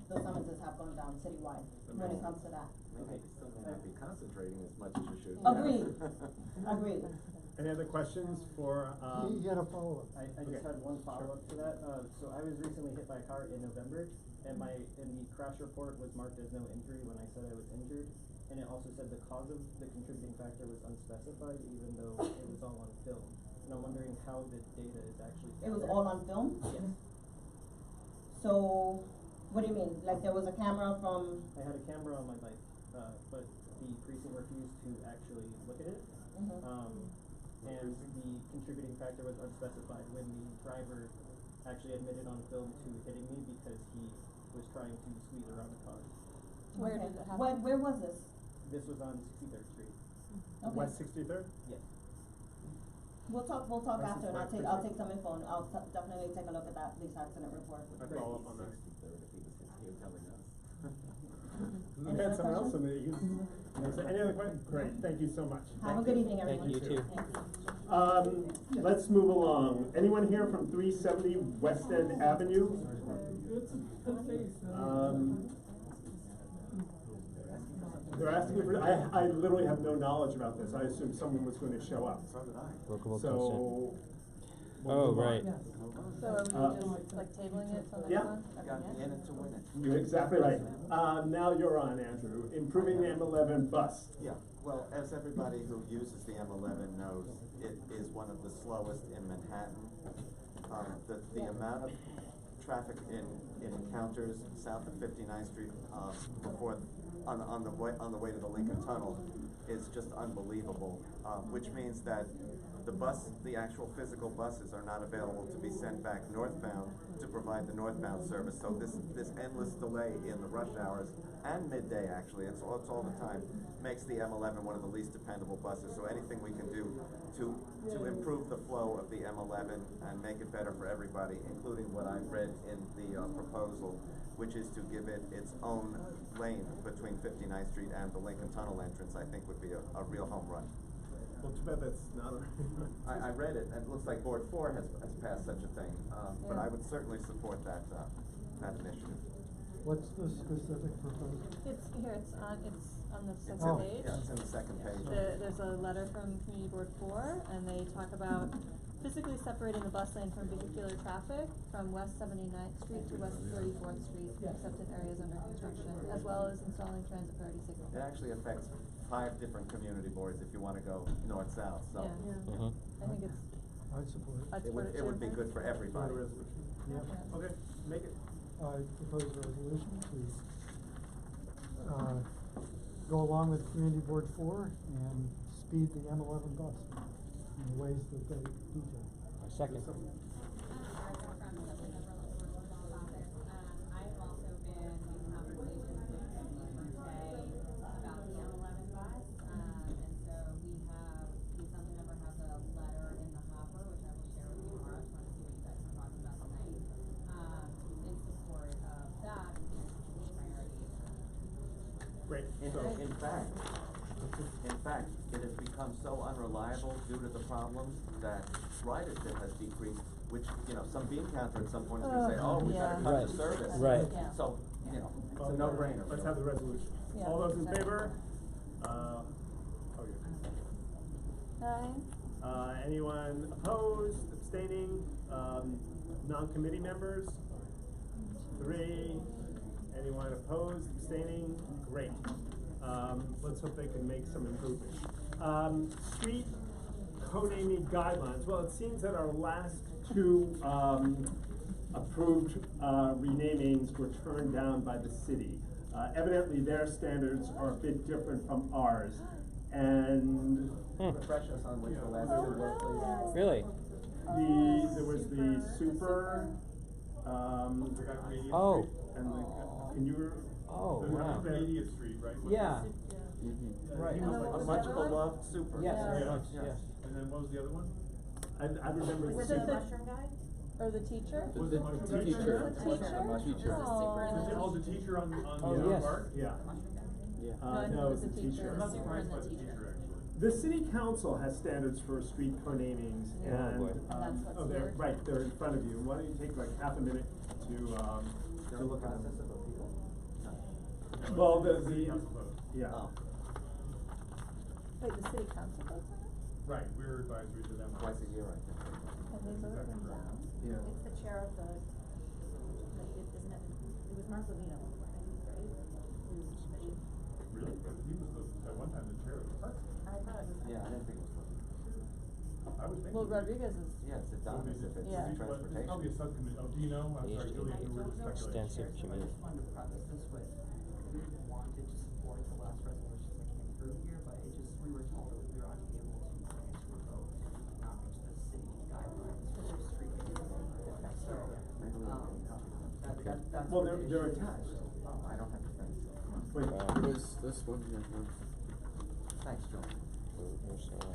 the summonses have gone down citywide when it comes to that. Maybe you still may not be concentrating as much as you should. Agreed. Agreed. Any other questions for, You had a follow-up. I just had one follow-up to that. So I was recently hit by a car in November, and the crash report was marked as no injury when I said I was injured, and it also said the cause of the contributing factor was unspecified, even though it was all on film. And I'm wondering how the data is actually. It was all on film? Yes. So, what do you mean? Like there was a camera from? I had a camera on my bike, but the precinct refused to actually look at it. And the contributing factor was unspecified when the driver actually admitted on film to hitting me because he was trying to squeeze around the car. Where did it happen? Where was this? This was on 63rd Street. Okay. West 63rd? Yes. We'll talk License after, and plate I'll take some info, and I'll definitely take a look at this accident report. I follow up on that. Any We had other someone else in questions? the, any other questions? Great, thank you so much. Have a good evening, everyone. Thank you, you too. Thanks. Let's move along. Anyone here from 370 West End Avenue? They're asking for, I literally have no knowledge about this. I assumed someone was going to show up. So did I. So. Oh, right. So are we just like tabling it till next Yeah. month? Okay. You're exactly right. Now you're on, Andrew. Improving the M11 bus. Yeah, well, as everybody who uses the M11 knows, it is one of the slowest in Manhattan. The amount of traffic in encounters south of 59th Street before on the way to the Lincoln Tunnel is just unbelievable, which means that the actual physical buses are not available to be sent back northbound to provide the northbound service. So this endless delay in the rush hours and midday, actually, it's all the time, makes the M11 one of the least dependable buses. So anything we can do to improve the flow of the M11 and make it better for everybody, including what I've read in the proposal, which is to give it its own lane between 59th Street and the Lincoln Tunnel entrance, I think would be a real home run. Well, too bad that's not I read it, and it looks like Board 4 has passed such a thing, but I would certainly support that initiative. What's the specific proposal? It's on the second Oh. page. Yeah, it's in the second page. There's a letter from Community Board 4, and they talk about physically separating the bus lane from vehicular traffic from West 79th Street to West 34th Street, except in areas under construction, as well as installing transit priority signals. It actually affects 5 different community boards if you want to go north-south, so. Yeah. I think it's. I'd support it. It would be good for everybody. Yep. Okay, make it. I propose a resolution to, go along with Community Board 4 and speed the M11 bus in the ways that they detail. Second. I've also been in conversations with the community today about the M11 bus, and so the assembly member has a letter in the hopper, which I will share with you tomorrow. I just want to see what you guys are talking about tonight, in support of that priority. Great. In fact, it has become so unreliable due to the problems that ridership has decreased, which, some bean counter at some point is gonna say, oh, we gotta cut the service. Right. Yeah. So, it's a no-brainer. Let's have the resolution. Yeah. All those in favor? Anyone opposed, abstaining, non-committee members? 3. Anyone opposed, abstaining? Great. Let's hope they can make some improvement. Street co-naming guidelines. Well, it seems that our last 2 approved renamings were turned down by the city. Evidently, their standards are a bit different from ours. And refresh us on which the last 2 were, please. Really? There was the super. Oh. And can you? Oh, wow. 80th Street, right? Yeah. Right. A much beloved super. Yes, very much, yes. And then what was the other one? I remember. Was it the mushroom guy? Or the teacher? Was it the teacher? The teacher. Oh, the teacher on yes. Park? Yeah. Yeah. No, it was the teacher. I'm not surprised by the teacher, actually. The city council has standards for street co-namings, and they're right. They're in front of you. Why don't you take like half a minute to look at them? Well, yeah. Oh. Wait, the city council votes on it? Right, we're advisory to them twice a year, I think. And they vote them down? Yeah. It's the chair of the, isn't it, it was Mark Levino, I think, right? Really? He was at one time the chair of the park. I thought it was. Yeah, I didn't think it was. I would think. Well, Rodriguez is. Yes, it's on if it's Yeah. transportation. Probably a subcommittee. Oh, do you know? I'm sorry, Julie, you were speculating. Extensive committee. I just wanted to preface this with, we wanted to support the last resolution that came through here, but it just, we were told that we were unable to bring it to a vote if we did not reach the city guidelines for their street. So, that's. Well, where the they're issue is. attached. I don't have to think so. Wait, This one here. Thanks, John.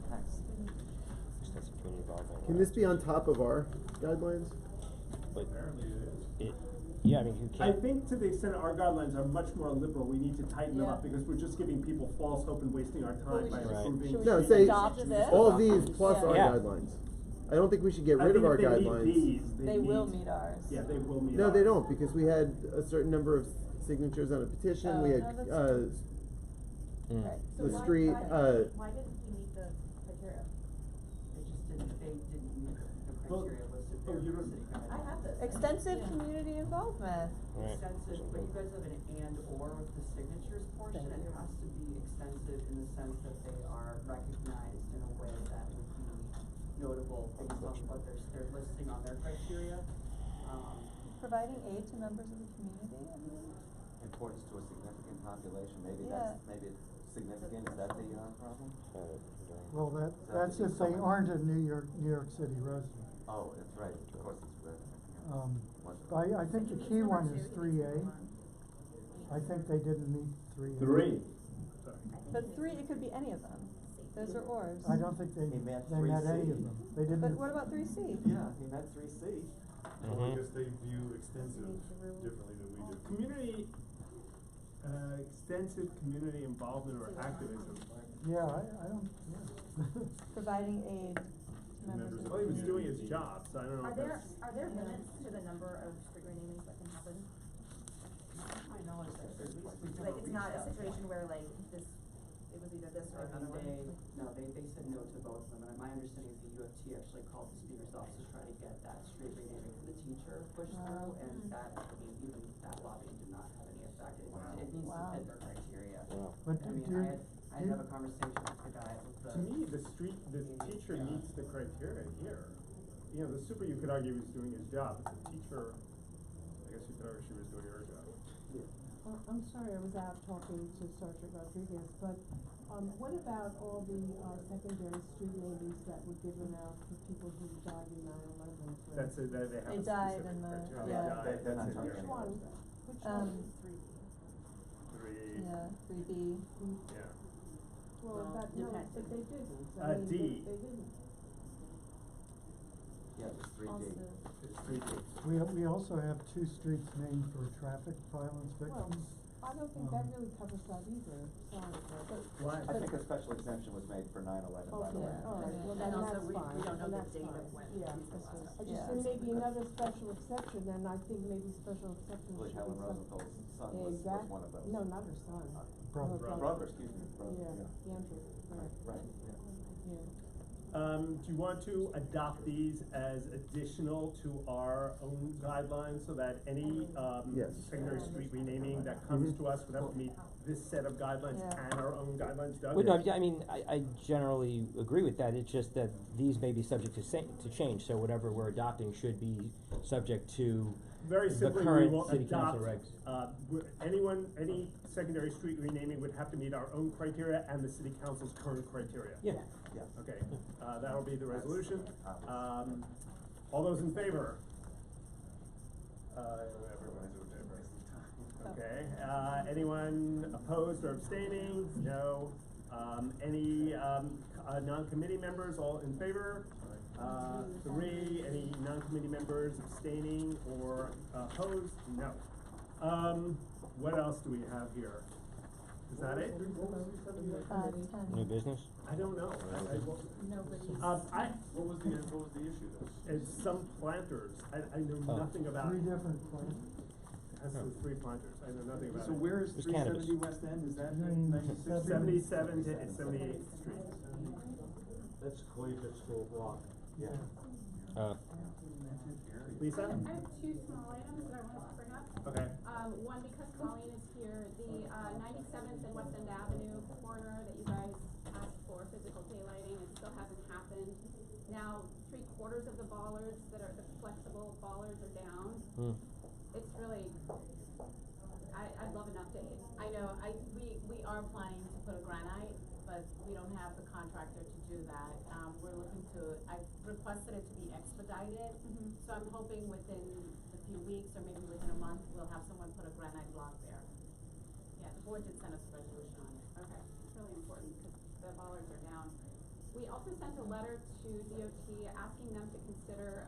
Thanks. Can this be on top of our guidelines? But yeah, I mean, you I can't. think to the extent our guidelines are much more liberal, we need to tighten them Yeah. up because we're just giving people false hope and wasting our time by approving. No, say adopt this? all of these plus Yeah. our Yeah. guidelines. I don't think we should get I rid of think our if they meet guidelines. these, They will meet ours. Yeah, they will meet No, ours. they don't, because we had a certain number of signatures on a petition, we had, no, that's Right. the street, Why didn't we meet the criteria? They just didn't, they didn't meet the criteria listed there you for don't- city guidelines. I have this. Extensive community involvement. Extensive, but you guys have an and or with the signatures portion, it has to be extensive in the sense that they are recognized in a way that would be notable based on what they're listing on their criteria. Providing aid to members of the community, I mean. Importance to a significant population, maybe Yeah. maybe it's significant, is that the problem? Well, Does that's have to be if they someone- aren't a New York City resident. Oh, that's right, of course it's resident. I think the key one is 3A. I think they didn't meet 3A. Three. But three, it could be any of them. Those are ours. I don't think they He meant met any 3C. of them. They didn't. But what about 3C? Yeah, he meant 3C. Well, I guess they view extensive differently than we do. Community, extensive community involvement or activism. Yeah, I don't, yeah. Providing aid to members of the Well, he was community. doing his job, so I don't know if that's. Are there limits to the number of street renamings that can happen? My knowledge that there's at least Like, it's not a situation where like this, it was either this or another one? They said no to both of them, and my understanding is the UFT actually called the speaker's office to try to get that street renaming for the teacher pushed through, and that, I mean, even that lobbying did not have any effect. It needs to hit their criteria. But I mean, I had to have a conversation with the guy with the. To me, the teacher meets the criteria here. You know, the super, you could argue, was doing his job, but the teacher, I guess you could argue she was doing her job. I'm sorry, I was out talking to Sergeant Rodriguez, but, what about all the, secondary street names that were given out for people who died in 9/11? That's it, they have They a died specific in the, criteria. yeah. They died. That's in Which here. one? Which one? Three. Yeah, 3B. Yeah. Well, that, no, but they didn't. D. They didn't. Yeah, it's 3D. Also. It's 3D. We also have 2 streets named for traffic violence Well, victims. I don't think that really covers that either, sorry, but. Why? I think a special exemption was made for 9/11, by the Okay, way. all right, well, And then also that's we fine, don't know and the that's date of fine. when Yeah, these were last I done. just think maybe another special exception, then I think maybe special exception Like should be Helen some. Rosenthal's son was one of those. No, not her son. Brother. Her Brother, excuse me, brother, Yeah, Andrew, right, Right, yeah. yeah. Do you want to adopt these as additional to our own guidelines so that any, Yes. secondary street renaming that comes to us would have to meet this set of guidelines Yeah. and our own guidelines, Doug? Well, no, I mean, I generally agree with that, it's just that these may be subject to change, so whatever we're adopting should be subject to Very the simply, we current will city adopt, council regs. any secondary street renaming would have to meet our own criteria and the city council's current criteria. Yeah. Yeah. Okay, that'll be the resolution. All those in favor? Everyone's in favor. Okay, anyone opposed or abstaining? No. Any, non-committee members, all in favor? 3, any non-committee members abstaining or opposed? No. What else do we have here? Is that it? 10. New business? I don't know. What was the issue though? It's some planters. I know nothing about 3 it. different plans. It has to do with 3 planters. I know nothing about it. So where is There's 370 cannabis. West End, is that 96th? 77 to 78th Street. That's collegiate school block. Yeah. Lisa? I have 2 small items that I wanted to bring up. Okay. One, because Colleen is here, the 97th and West End Avenue corner that you guys asked for physical daylighting, it still hasn't happened. Now, 3/4 of the bollards that are the flexible bollards are down. It's really, I'd love an update. I know, we are planning to put a granite but we don't have the contractor to do that. We're looking to, I've requested it to be expedited, so I'm hoping within a few weeks or maybe within a month, we'll have someone put a granite block there. Yeah, the board did send us a resolution on it. Okay, it's really important because the bollards are down. We also sent a letter to DOT asking them to consider,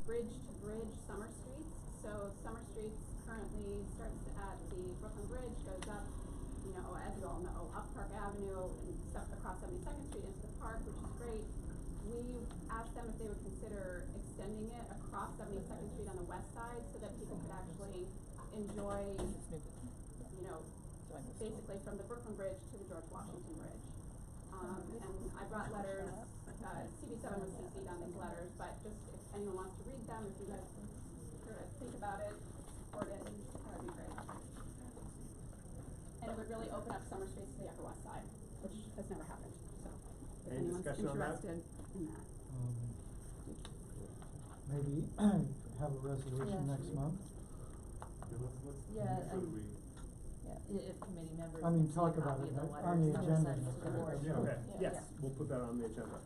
bridge-to-bridge summer streets. So summer streets currently starts at the Brooklyn Bridge, goes up, you know, as you all know, up Park Avenue and stuff across 72nd Street into the park, which is great. We asked them if they would consider extending it across 72nd Street on the west side so that people could actually enjoy, you know, basically from the Brooklyn Bridge to the George Washington Bridge. And I brought letters, CB7 was CC'd on these letters, but just if anyone wants to read them, if you guys care to think about it, or it, that would be great. And it would really open up Summer Streets to the Upper West Side, which has never happened, so if Any anyone's discussion on that? interested in that. Maybe have a resolution next month. Yeah, if committee members. I mean, can see talk a about copy it of the on the letters that were agenda. sent to the board. Okay, yes, we'll put that on the agenda.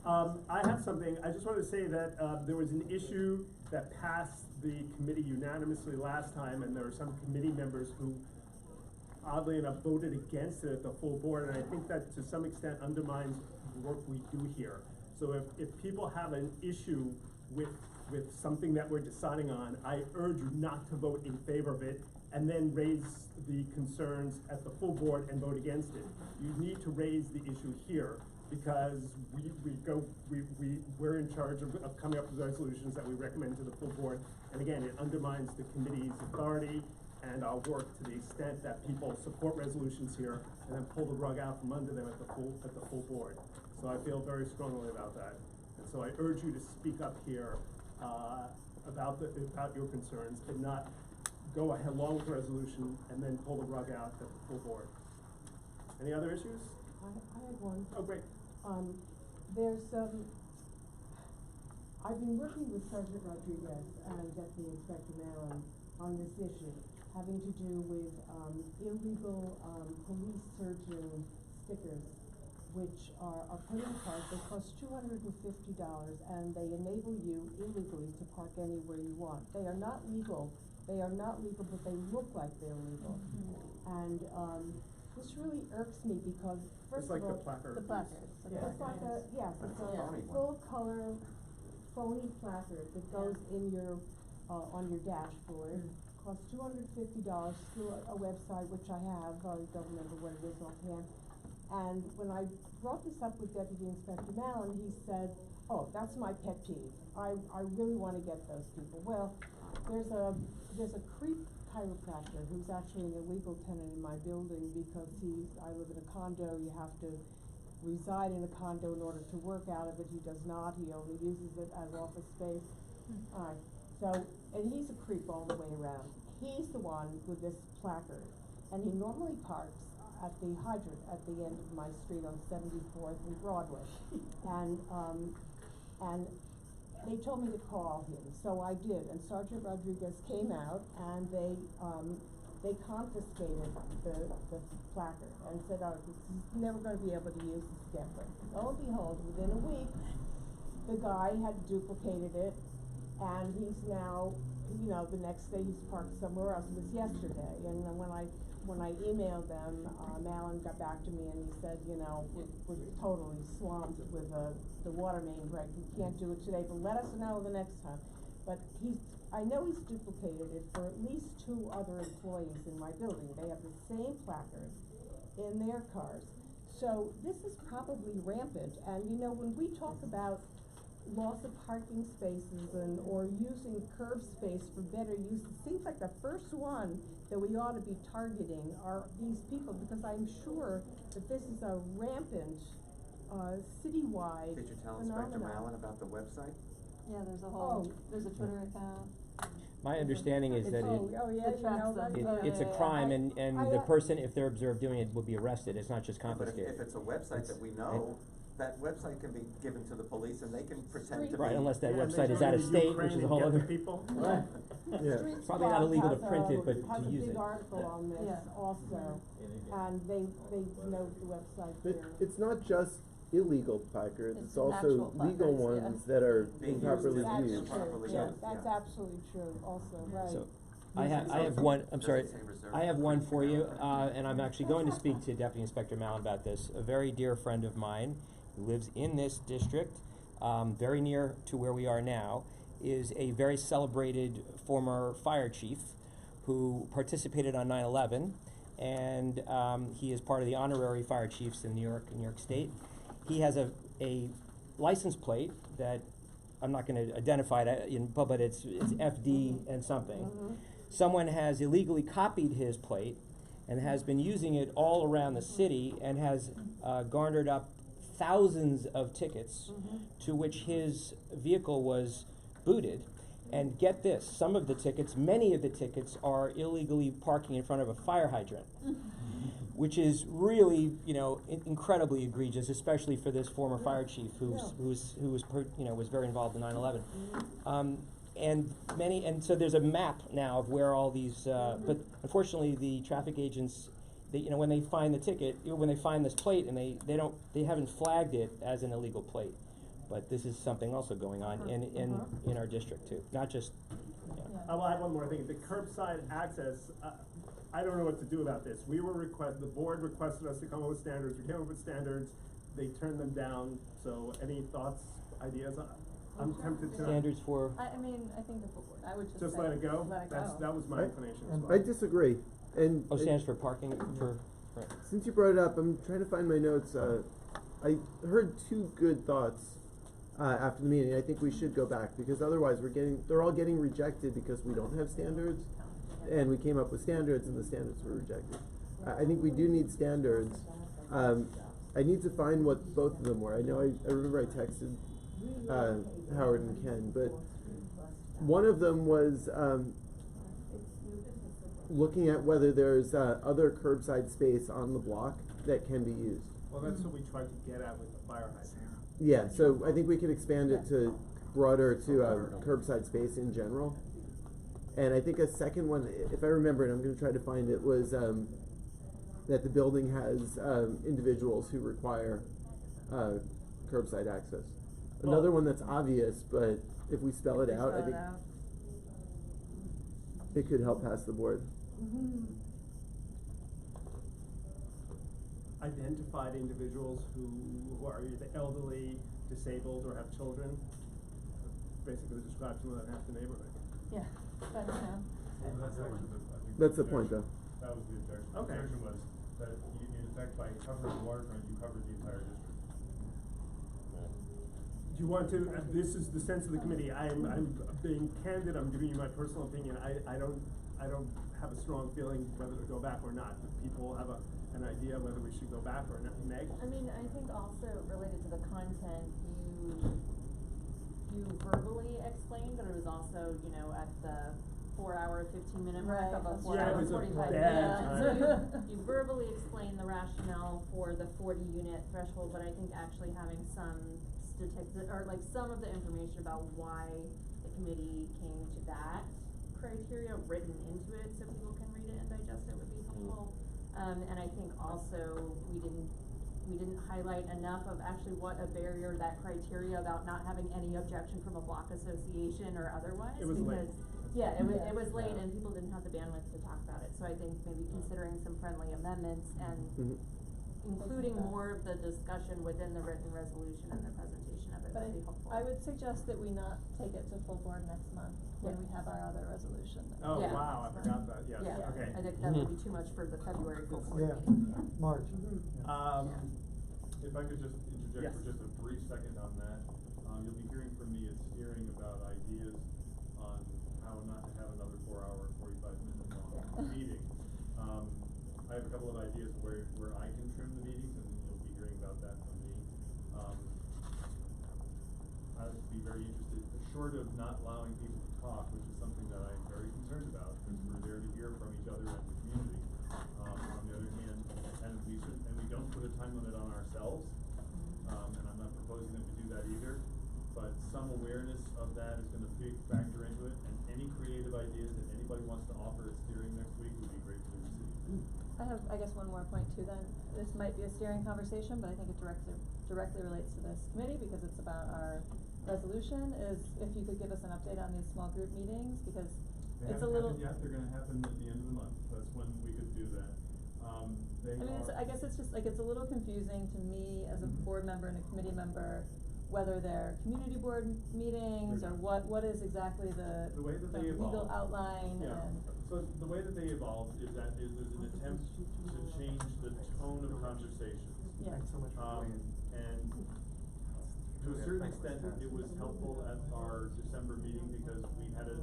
I have something, I just wanted to say that, there was an issue that passed the committee unanimously last time, and there were some committee members who oddly enough voted against it at the full board, and I think that to some extent undermines the work we do here. So if people have an issue with something that we're deciding on, I urge you not to vote in favor of it and then raise the concerns at the full board and vote against it. You need to raise the issue here because we're in charge of coming up with resolutions that we recommend to the full board. And again, it undermines the committee's authority and our work to the extent that people support resolutions here and then pull the rug out from under them at the full board. So I feel very strongly about that. And so I urge you to speak up here about your concerns and not go ahead along with the resolution and then pull the rug out at the full board. Any other issues? I have one. Oh, great. I've been working with Sergeant Rodriguez and Deputy Inspector Maryland on this issue, having to do with illegal police surgeon stickers, which are put in cars. They cost $250 and they enable you illegally to park anywhere you want. They are not legal. They are not legal, but they look like they're legal. And this really irks me because first It's like of all, the placard. it's like it's a full color phony placard that goes in your on your dashboard. Costs $250 through a website which I have. I don't remember what it is offhand. And when I brought this up with Deputy Inspector Mallon, he said, "Oh, that's my pet peeve. I really want to get those people." Well, there's a creep chiropractor who's actually an illegal tenant in my building because I live in a condo. You have to reside in a condo in order to work out of it. He does not. He only uses it as office space. Alright, so, and he's a creep all the way around. He's the one with this placard, and he normally parks at the hydrant at the end of my street on 74th and Broadway. And they told me to call him, so I did, and Sergeant Rodriguez came out and they confiscated the placard and said, "Oh, he's never gonna be able to use this again." But lo and behold, within a week, the guy had duplicated it, and he's now, you know, the next day he's parked somewhere else. It was yesterday, and then when I emailed them, Alan got back to me and he said, you know, we're totally swamped with the water main break. We can't do it today, but let us know the next time. But I know he's duplicated it for at least 2 other employees in my building. They have the same placard in their cars. So this is probably rampant. And you know, when we talk about loss of parking spaces or using curb space for better use, it seems like the first one that we ought to be targeting are these people, because I'm sure that this is a rampant citywide Did you tell phenomenon. Inspector Mallon about the website? Yeah, there's a whole, there's a Twitter account. My understanding is that it's a crime, and the person, if they're observed doing it, will be arrested. It's not just confiscated. But if it's a website that we know, that website can be given to the police and they can pretend to be. Right, unless that Yeah, and website they is go out to of state, Ukraine which is a and whole get the other. people. Yeah. Streets Probably not Blog illegal to has print it, a- but has to a use big it. article on this Yeah. also, and they note the website But there. it's not just illegal placards, It's it's also actual legal placards, yeah. ones that are Being used improperly as- used. That's true, Improperly yeah, used, that's yeah. absolutely true also, right. So, I have one, I'm sorry, I have one for you, and I'm actually going to speak to Deputy Inspector Mallon about this. A very dear friend of mine who lives in this district, very near to where we are now, is a very celebrated former fire chief who participated on 9/11, and he is part of the honorary fire chiefs in New York State. He has a license plate that I'm not going to identify it, but it's FD and something. Mm-hmm. Someone has illegally copied his plate and has been using it all around the city and has garnered up thousands of tickets to which his vehicle was booted. And get this, many of the tickets are illegally parking in front of a fire hydrant, which is really, incredibly egregious, especially for this former fire chief who was very involved in 9/11. And so there's a map now of where all these, but unfortunately the traffic agents, when they find the ticket, when they find this plate and they haven't flagged it as an illegal plate. But this is something also going on in our district too, not just, I will add one more thing. The curbside access, I don't know what to do about this. The board requested us to come up with standards. We came up with standards. They turned them down. So any thoughts, ideas? I'm tempted to. Standards for? I mean, I think the full board, I would just say. Let it go? Let it go. That was my inclination as well. I disagree, and. Stands for parking for, right. Since you brought it up, I'm trying to find my notes, I heard two good thoughts, after the meeting. I think we should go back, because otherwise they're all getting rejected because we don't have standards, and we came up with standards and the standards were rejected. I think we do need standards. I need to find what both of them were. I know I remember I texted, Howard and Ken, but one of them was, looking at whether there's, other curbside space on the block that can be used. Well, that's what we tried to get at with the fire hydrant. Yeah, so I think we could expand it to broader to curbside space in general. And I think a second one, if I remember it, I'm going to try to find it, was that the building has individuals who require curbside access. Another one that's obvious, but if we spell it out, I think it could help pass the board. Identified individuals who are either elderly, disabled, or have children. Basically describes more than half the neighborhood. Yeah, but, That's the point, though. That was the objection. Okay. The objection was that in effect, by covering the waterfront, you covered the entire district. Do you want to, this is the sense of the committee, I'm being candid, I'm giving you my personal opinion, I don't have a strong feeling whether to go back or not. Do people have an idea whether we should go back or not? Meg? I mean, I think also related to the content, you verbally explained, but it was also, at the 4-hour, 15-minute mark of a 4-hour, 45 minute. So you verbally explained the rationale for the 40-unit threshold, but I think actually having some statistics, or like some of the information about why the committee came to that criteria written into it so people can read it and digest it would be helpful. And I think also we didn't highlight enough of actually what a barrier that criteria about not having any objection from a block association or otherwise. It was late. Yeah, it was late and people didn't have the bandwidth to talk about it. So I think maybe considering some friendly amendments and including more of the discussion within the written resolution and the presentation of it would be helpful. I would suggest that we not take it to full board next month when we have our other resolution. Oh, wow, I forgot that, yes, Yeah, okay. I think that would be too much for the February full board meeting. March. If I could just interject for just a brief second on that, you'll be hearing from me at steering about ideas on how not to have another 4-hour, 45-minute long meeting. I have a couple of ideas where I can trim the meetings, and you'll be hearing about that from me. I would be very interested, short of not allowing people to talk, which is something that I'm very concerned about, because we're there to hear from each other and the community. On the other hand, and we don't put a time limit on ourselves, and I'm either, but some awareness of that is gonna factor into it, and any creative ideas that anybody wants to offer at steering next week would be great to receive. I have, I guess, one more point too then. This might be a steering conversation, but I think it directly relates to this committee because it's about our resolution, is if you could give us an update on these small group meetings, because They it's a haven't little. happened yet, they're gonna happen at the end of the month, that's when we could do that. I guess it's just, like, it's a little confusing to me as a board member and a committee member, whether they're community board meetings or what is exactly the way that they legal evolve. outline Yeah. and. So the way that they evolved is that there's an attempt to change the tone of conversations. Yeah. And to a certain extent, it was helpful at our December meeting because we had a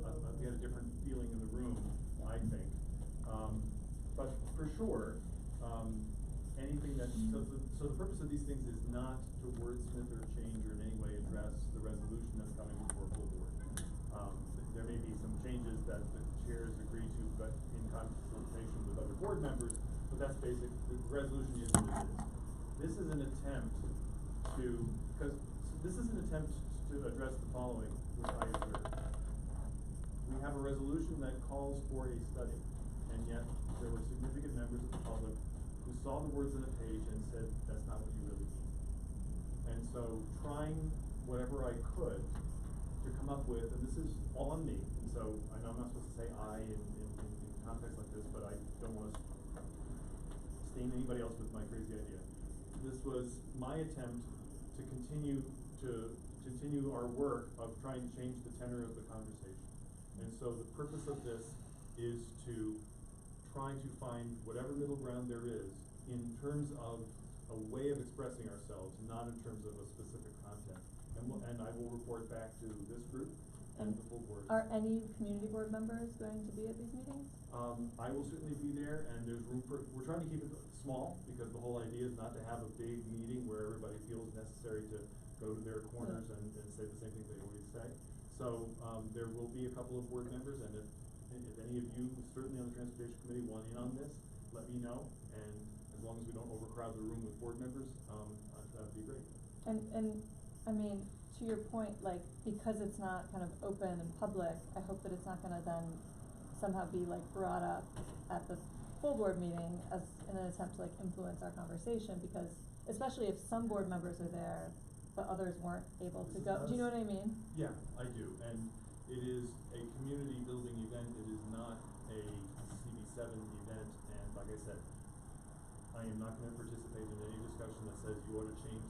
different feeling in the room, I think. But for sure, anything that, so the purpose of these things is not to wordsmith or change or in any way address the resolution that's coming before full board. There may be some changes that the chairs agree to, but in consultation with other board members, but that's basic, the resolution is what it is. This is an attempt to address the following, which I observed. We have a resolution that calls for a study, and yet there were significant members of the public who saw the words on the page and said, that's not what you really mean. And so trying whatever I could to come up with, and this is all on me, and so I know I'm not supposed to say I in context like this, but I don't want to stain anybody else with my crazy idea. This was my attempt to continue our work of trying to change the tenor of the conversation. And so the purpose of this is to try to find whatever middle ground there is in terms of a way of expressing ourselves, not in terms of a specific content. And I will report back to this group and the full board. Are any community board members going to be at these meetings? I will certainly be there, and there's room for, we're trying to keep it small, because the whole idea is not to have a big meeting where everybody feels necessary to go to their corners and say the same thing they always say. So, there will be a couple of board members, and if any of you, certainly on the transportation committee, want in on this, let me know, and as long as we don't overcrowd the room with board members, that'd be great. And I mean, to your point, like, because it's not kind of open and public, I hope that it's not gonna then somehow be like brought up at the full board meeting as in an attempt to like influence our conversation, because especially if some board members are there, but others weren't able to go. Do you know what I mean? Yeah, I do, and it is a community building event, it is not a CB7 event, and like I said, I am not gonna participate in any discussion that says you ought to change